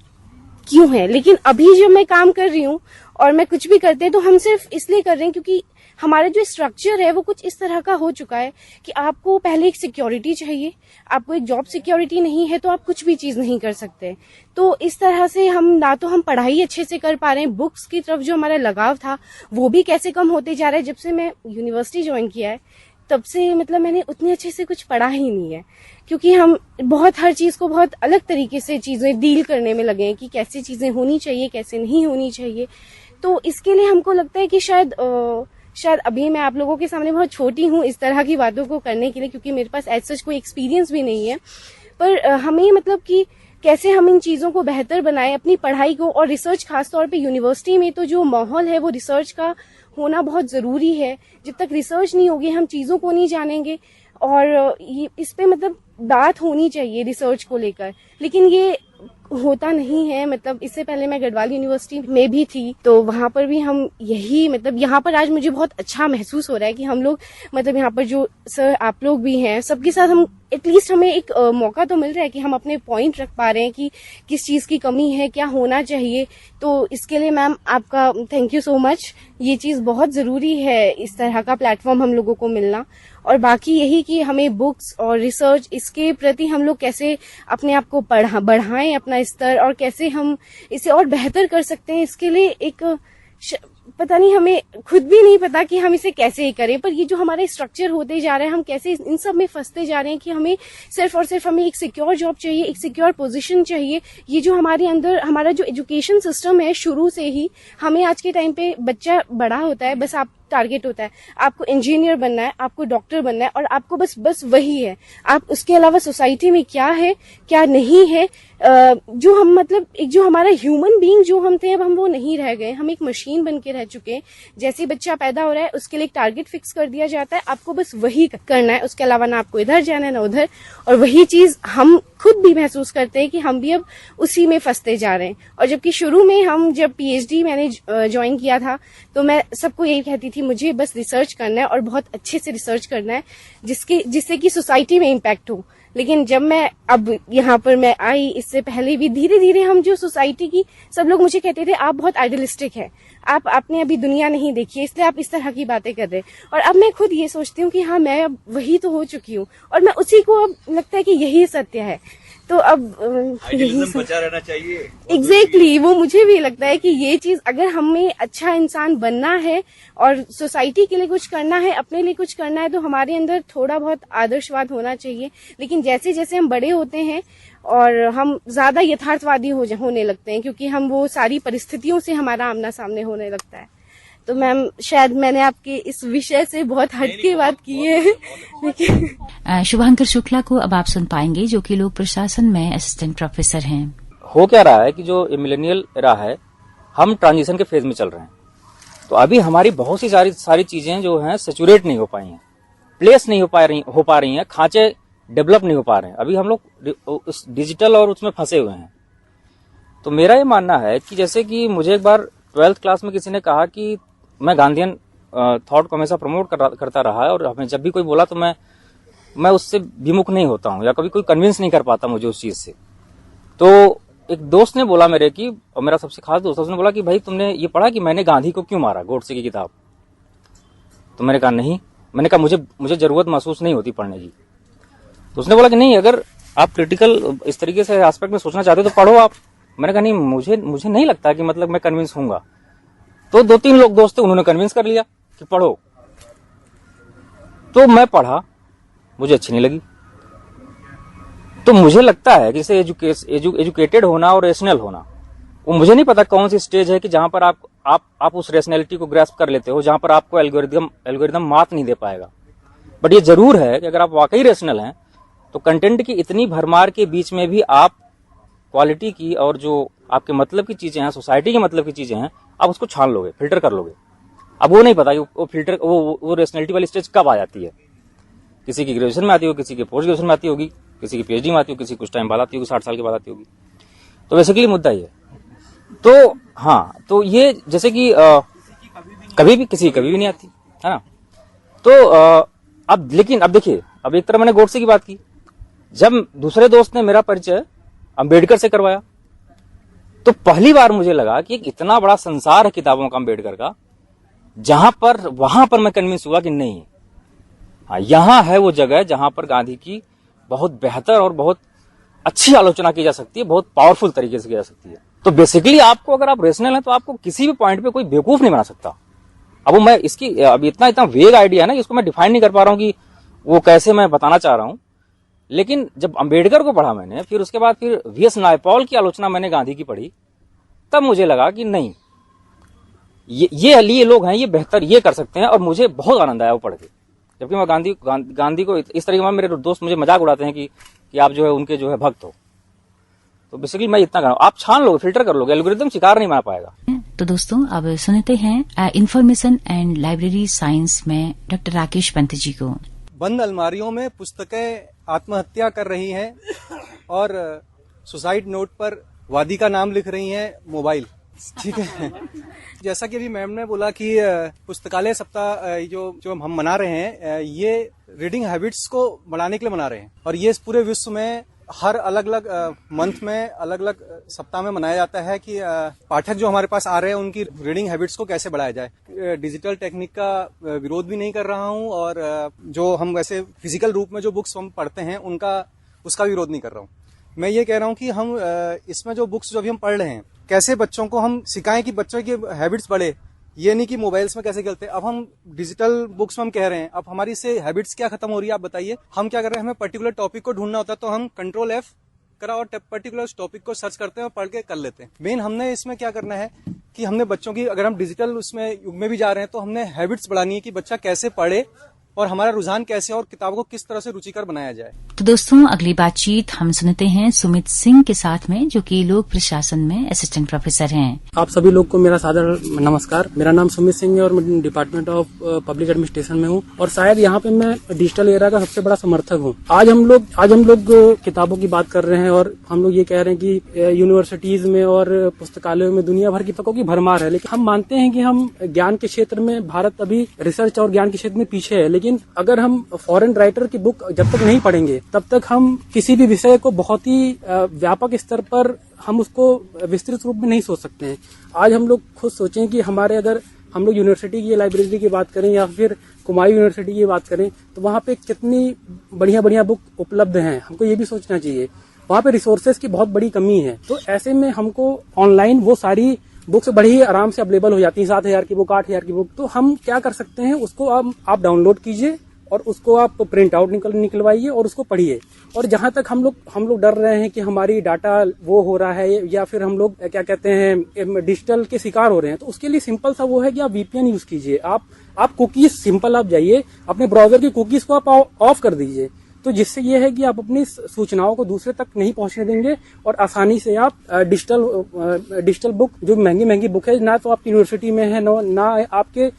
क्यों है। लेकिन अभी जब मैं काम कर रही हूँ और मैं कुछ भी करते हैं तो हम सिर्फ इसलिए कर रहे हैं क्योंकि हमारा जो स्ट्रक्चर है वो कुछ इस तरह का हो चुका है कि आपको पहले एक सिक्योरिटी चाहिए, आपको एक जॉब सिक्योरिटी नहीं है तो आप कुछ भी चीज नहीं कर सकते। तो इस तरह से हम ना तो हम पढ़ाई अच्छे से कर पा रहे हैं, बुक्स की तरफ जो हमारा लगाव था वो भी कैसे कम होते जा रहा है। जब से मैं यूनिवर्सिटी ज्वाइन किया है तब से मतलब मैंने उतने अच्छे से कुछ पढ़ा ही नहीं है, क्योंकि हम बहुत हर चीज को बहुत अलग तरीके से चीजें डील करने में लगे हैं कि कैसे चीजें होनी चाहिए कैसे नहीं होनी चाहिए। तो इसके लिए हमको लगता है कि शायद अभी मैं आप लोगों के सामने बहुत छोटी हूँ इस तरह की बातों को करने के लिए, क्योंकि मेरे पास एज सच कोई एक्सपीरियंस भी नहीं है। पर हमें मतलब कि कैसे हम इन चीजों को बेहतर बनाएं अपनी पढ़ाई को, और रिसर्च खासतौर पे यूनिवर्सिटी में तो जो माहौल है वो रिसर्च का होना बहुत जरूरी है। जब तक रिसर्च नहीं होगी हम चीजों को नहीं जानेंगे, और इस पे मतलब बात होनी चाहिए रिसर्च को लेकर, लेकिन ये होता नहीं है। मतलब इससे पहले मैं गढ़वाल यूनिवर्सिटी में भी थी तो वहां पर भी हम यही मतलब यहाँ पर आज मुझे बहुत अच्छा महसूस हो रहा है कि हम लोग मतलब यहाँ पर जो सर आप लोग भी हैं सबके साथ हम एटलीस्ट हमें एक मौका तो मिल रहा है कि हम अपने पॉइंट रख पा रहे हैं कि किस चीज की कमी है, क्या होना चाहिए। तो इसके लिए मैम आपका थैंक यू सो मच। ये चीज बहुत जरूरी है, इस तरह का प्लेटफॉर्म हम लोगों को मिलना। और बाकी यही कि हमें बुक्स और रिसर्च इसके प्रति हम लोग कैसे अपने आप को बढ़ाएं अपना स्तर, और कैसे हम इसे और बेहतर कर सकते हैं। इसके लिए एक पता नहीं, हमें खुद भी नहीं पता कि हम इसे कैसे करें, पर ये जो हमारे स्ट्रक्चर होते जा रहे हैं हम कैसे इन सब में फंसते जा रहे हैं कि हमें सिर्फ और सिर्फ हमें एक सिक्योर जॉब चाहिए, एक सिक्योर पोजीशन चाहिए। ये जो हमारे अंदर हमारा जो एजुकेशन सिस्टम है शुरू से ही हमें आज के टाइम पे बच्चा बड़ा होता है बस आप टारगेट होता है आपको इंजीनियर बनना है, आपको डॉक्टर बनना है, और आपको बस वही है। आप उसके अलावा सोसाइटी में क्या है क्या नहीं है, जो हम मतलब एक जो हमारा ह्यूमन बीइंग जो हम थे अब हम वो नहीं रह गए, हम एक मशीन बन के रह चुके हैं। जैसे बच्चा पैदा हो रहा है उसके लिए एक टारगेट फिक्स कर दिया जाता है, आपको बस वही करना है, उसके अलावा ना आपको इधर जाना है ना उधर। और वही चीज हम खुद भी महसूस करते हैं कि हम भी अब उसी में फंसते जा रहे हैं। और जबकि शुरू में हम जब पीएचडी मैंने ज्वाइन किया था तो मैं सबको यही कहती थी मुझे बस रिसर्च करना है और बहुत अच्छे से रिसर्च करना है जिससे कि सोसाइटी में इम्पैक्ट हो। लेकिन जब मैं अब यहाँ पर मैं आई, इससे पहले भी धीरे धीरे हम जो सोसाइटी की सब लोग मुझे कहते थे आप बहुत आइडियलिस्टिक है, आपने अभी दुनिया नहीं देखी है इसलिए आप इस तरह की बातें कर रहे हैं। और अब मैं खुद ये सोचती हूँ कि हाँ मैं अब वही तो हो चुकी हूँ और मैं उसी को अब लगता है कि यही सत्य है। तो अब बचा रहना चाहिए। एग्जैक्टली वो मुझे भी लगता है कि ये चीज अगर हमें अच्छा इंसान बनना है और सोसाइटी के लिए कुछ करना है, अपने लिए कुछ करना है, तो हमारे अंदर थोड़ा बहुत आदर्शवाद होना चाहिए। लेकिन जैसे जैसे हम बड़े होते हैं और हम ज्यादा यथार्थवादी होने लगते हैं, क्योंकि हम वो सारी परिस्थितियों से हमारा आमना सामने होने लगता है। तो मैम शायद मैंने आपके इस विषय से बहुत हटके बात की है। शुभांकर शुक्ला को अब आप सुन पाएंगे, जो कि लोक प्रशासन में असिस्टेंट प्रोफेसर हैं। हो क्या रहा है कि जो मिलेनियल एरा है, हम ट्रांजिशन के फेज में चल रहे हैं। तो अभी हमारी बहुत सी सारी चीजें जो हैं सेचुरेट नहीं हो पाई हैं, प्लेस नहीं हो पा रही हैं, खांचे डेवलप नहीं हो पा रहे हैं। अभी हम लोग उस डिजिटल और उसमें फंसे हुए हैं। तो मेरा ये मानना है कि जैसे कि मुझे एक बार 12th क्लास में किसी ने कहा कि मैं गांधीयन थॉट को हमेशा प्रमोट करता रहा है, और हमें जब भी कोई बोला तो मैं उससे विमुख नहीं होता हूं, या कभी कोई कन्विंस नहीं कर पाता मुझे उस चीज से। तो एक दोस्त ने बोला मेरे की, और मेरा सबसे खास दोस्त, उसने बोला कि भाई तुमने ये पढ़ा कि मैंने गांधी को क्यों मारा, गोडसे की किताब। तो मैंने कहा नहीं, मैंने कहा मुझे जरूरत महसूस नहीं होती पढ़ने की। तो उसने बोला कि नहीं, अगर आप क्रिटिकल इस तरीके से एस्पेक्ट में सोचना चाहते हो तो पढ़ो आप। मैंने कहा नहीं, मुझे नहीं लगता कि मतलब मैं कन्विंस होऊंगा। तो 2-3 लोग दोस्त थे, उन्होंने कन्विंस कर लिया कि पढ़ो। तो मैं पढ़ा, मुझे अच्छी नहीं लगी। तो मुझे लगता है कि जैसे एजुकेटेड होना और रेशनल होना, वो मुझे नहीं पता कौन सी स्टेज है कि जहां पर आप उस रेशनैलिटी को ग्रैस्प कर लेते हो, जहां पर आपको एल्गोरिदम मात नहीं दे पाएगा। बट ये जरूर है कि अगर आप वाकई रेशनल हैं तो कंटेंट की इतनी भरमार के बीच में भी आप क्वालिटी की और जो आपके मतलब की चीजें हैं, सोसाइटी के मतलब की चीजें हैं, आप उसको छान लोगे, फिल्टर कर लोगे। अब वो नहीं पता कि वो फिल्टर वो रेशनैलिटी वाली स्टेज कब आ जाती है। किसी की ग्रेजुएशन में आती होगी, किसी की पोस्ट ग्रेजुएशन में आती होगी, किसी की पीएचडी में आती होगी, किसी कुछ टाइम बाद आती होगी, 60 साल के बाद आती होगी। तो बेसिकली मुद्दा ये है। तो हाँ, तो ये जैसे कि कभी भी नहीं आती है ना। तो अब लेकिन अब देखिए, अब एक तरह मैंने गोडसे की बात की, जब दूसरे दोस्त ने मेरा परिचय अंबेडकर से करवाया तो पहली बार मुझे लगा कि एक इतना बड़ा संसार है किताबों का अंबेडकर का, वहां पर मैं कन्विंस हुआ कि नहीं, हाँ यहाँ है वो जगह जहां पर गांधी की बहुत बेहतर और बहुत अच्छी आलोचना की जा सकती है, बहुत पावरफुल तरीके से की जा सकती है। तो बेसिकली आपको, अगर आप रेशनल हैं तो आपको किसी भी पॉइंट पे कोई बेवकूफ नहीं बना सकता। अब वो मैं इसकी अभी इतना वेग आइडिया है ना, इसको मैं डिफाइन नहीं कर पा रहा हूँ कि वो कैसे मैं बताना चाह रहा हूँ। लेकिन जब अंबेडकर को पढ़ा मैंने, फिर उसके बाद फिर वीएस नायपॉल की आलोचना मैंने गांधी की पढ़ी, तब मुझे लगा कि नहीं, ये लोग हैं, ये बेहतर ये कर सकते हैं। और मुझे बहुत आनंद आया वो पढ़ के। जबकि मैं गांधी को इस तरीके से, मेरे दोस्त मुझे मजाक उड़ाते हैं कि आप जो है उनके जो है भक्त हो। तो बेसिकली मैं इतना कर रहा हूँ, आप छान लोगे, फिल्टर कर लोगे, एल्गोरिथम शिकार नहीं बना पाएगा। तो दोस्तों अब सुनते हैं इंफॉर्मेशन एंड लाइब्रेरी साइंस में डॉक्टर राकेश पंत जी को। बंद अलमारियों में पुस्तकें आत्महत्या कर रही हैं और सुसाइड नोट पर वादी का नाम लिख रही हैं मोबाइल। ठीक है, जैसा कि अभी मैम ने बोला कि पुस्तकालय सप्ताह जो हम मना रहे हैं, ये रीडिंग हैबिट्स को बढ़ाने के लिए मना रहे हैं। और ये पूरे विश्व में हर अलग अलग मंथ में, अलग अलग सप्ताह में मनाया जाता है कि पाठक जो हमारे पास आ रहे हैं उनकी रीडिंग हैबिट्स को कैसे बढ़ाया जाए। डिजिटल टेक्निक का विरोध भी नहीं कर रहा हूँ, और जो हम वैसे फिजिकल रूप में जो बुक्स हम पढ़ते हैं उसका विरोध नहीं कर रहा हूँ। मैं ये कह रहा हूँ कि हम इसमें जो बुक्स जो अभी हम पढ़ रहे हैं, कैसे बच्चों को हम सिखाएं कि बच्चों की हैबिट्स बढ़े। ये नहीं कि मोबाइल्स में कैसे खेलते हैं। अब हम डिजिटल बुक्स में हम कह रहे हैं, अब हमारी से हैबिट्स क्या खत्म हो रही है, आप बताइए। हम क्या कर रहे हैं, हमें पर्टिकुलर टॉपिक को ढूंढना होता है तो हम कंट्रोल F करा और पर्टिकुलर टॉपिक को सर्च करते हैं और पढ़ के कर लेते हैं। मेन हमने इसमें क्या करना है कि हमने बच्चों की, अगर हम डिजिटल उसमें युग में भी जा रहे हैं तो हमने हैबिट्स बढ़ानी है कि बच्चा कैसे पढ़े और हमारा रुझान कैसे और किताबों को किस तरह से रुचिकर बनाया जाए। तो दोस्तों अगली बातचीत हम सुनते हैं सुमित सिंह के साथ में, जो कि लोक प्रशासन में असिस्टेंट प्रोफेसर हैं। आप सभी लोग को मेरा सादर नमस्कार। मेरा नाम सुमित सिंह है और मैं डिपार्टमेंट ऑफ पब्लिक एडमिनिस्ट्रेशन में हूँ, और शायद यहाँ पे मैं डिजिटल एरा का सबसे बड़ा समर्थक हूँ। आज हम लोग किताबों की बात कर रहे हैं और हम लोग ये कह रहे हैं कि यूनिवर्सिटीज में और पुस्तकालयों में दुनिया भर की पुस्तकों की भरमार है, लेकिन हम मानते हैं कि हम ज्ञान के क्षेत्र में, भारत अभी रिसर्च और ज्ञान के क्षेत्र में पीछे है। लेकिन अगर हम फॉरेन राइटर की बुक जब तक नहीं पढ़ेंगे, तब तक हम किसी भी विषय को बहुत ही व्यापक स्तर पर हम उसको विस्तृत रूप में नहीं सोच सकते हैं। आज हम लोग खुद सोचें कि हमारे, अगर हम लोग यूनिवर्सिटी की लाइब्रेरी की बात करें या फिर कुमायूं यूनिवर्सिटी की बात करें, तो वहाँ पे कितनी बढ़िया बुक उपलब्ध हैं, हमको ये भी सोचना चाहिए। वहाँ पे रिसोर्सेज की बहुत बड़ी कमी है, तो ऐसे में हमको ऑनलाइन वो सारी बुक्स बड़ी ही आराम से अवेलेबल हो जाती है, 7,000 की बुक, 8,000 की बुक। तो हम क्या कर सकते हैं, उसको आप डाउनलोड कीजिए और उसको आप प्रिंट आउट निकलवाइए और उसको पढ़िए। और जहां तक हम लोग डर रहे हैं कि हमारी डाटा वो हो रहा है या फिर हम लोग क्या कहते हैं डिजिटल के शिकार हो रहे हैं, तो उसके लिए सिंपल सा वो है कि आप VPN यूज कीजिए। आप कुकीज, सिंपल आप जाइए अपने ब्राउजर की कुकीज को आप ऑफ कर दीजिए, तो जिससे ये है कि आप अपनी सूचनाओं को दूसरे तक नहीं पहुंचने देंगे और आसानी से आप डिजिटल बुक, जो महंगी बुक है, ना तो आपकी यूनिवर्सिटी में है ना आपके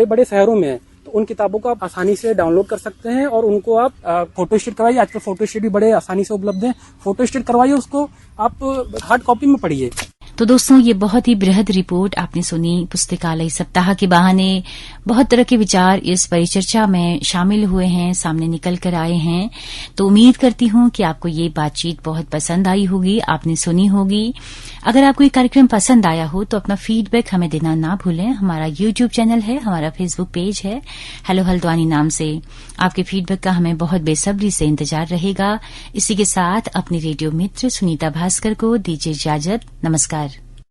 बड़े शहरों में है, तो उन किताबों को आप आसानी से डाउनलोड कर सकते हैं और उनको आप फोटो स्टेट करवाइए। आजकल फोटो स्टेट भी बड़े आसानी से उपलब्ध है, फोटो स्टेट करवाइए, उसको आप हार्ड कॉपी में पढ़िए। तो दोस्तों ये बहुत ही बृहद रिपोर्ट आपने सुनी। पुस्तकालय सप्ताह के बहाने बहुत तरह के विचार इस परिचर्चा में शामिल हुए हैं, सामने निकल कर आए हैं। तो उम्मीद करती हूं कि आपको ये बातचीत बहुत पसंद आई होगी, आपने सुनी होगी। अगर आपको ये कार्यक्रम पसंद आया हो तो अपना फीडबैक हमें देना ना भूलें। हमारा YouTube चैनल है, हमारा Facebook पेज है हेलो हल्द्वानी नाम से। आपके फीडबैक का हमें बहुत बेसब्री से इंतजार रहेगा। इसी के साथ अपने रेडियो मित्र सुनीता भास्कर को दीजिए इजाजत। नमस्कार।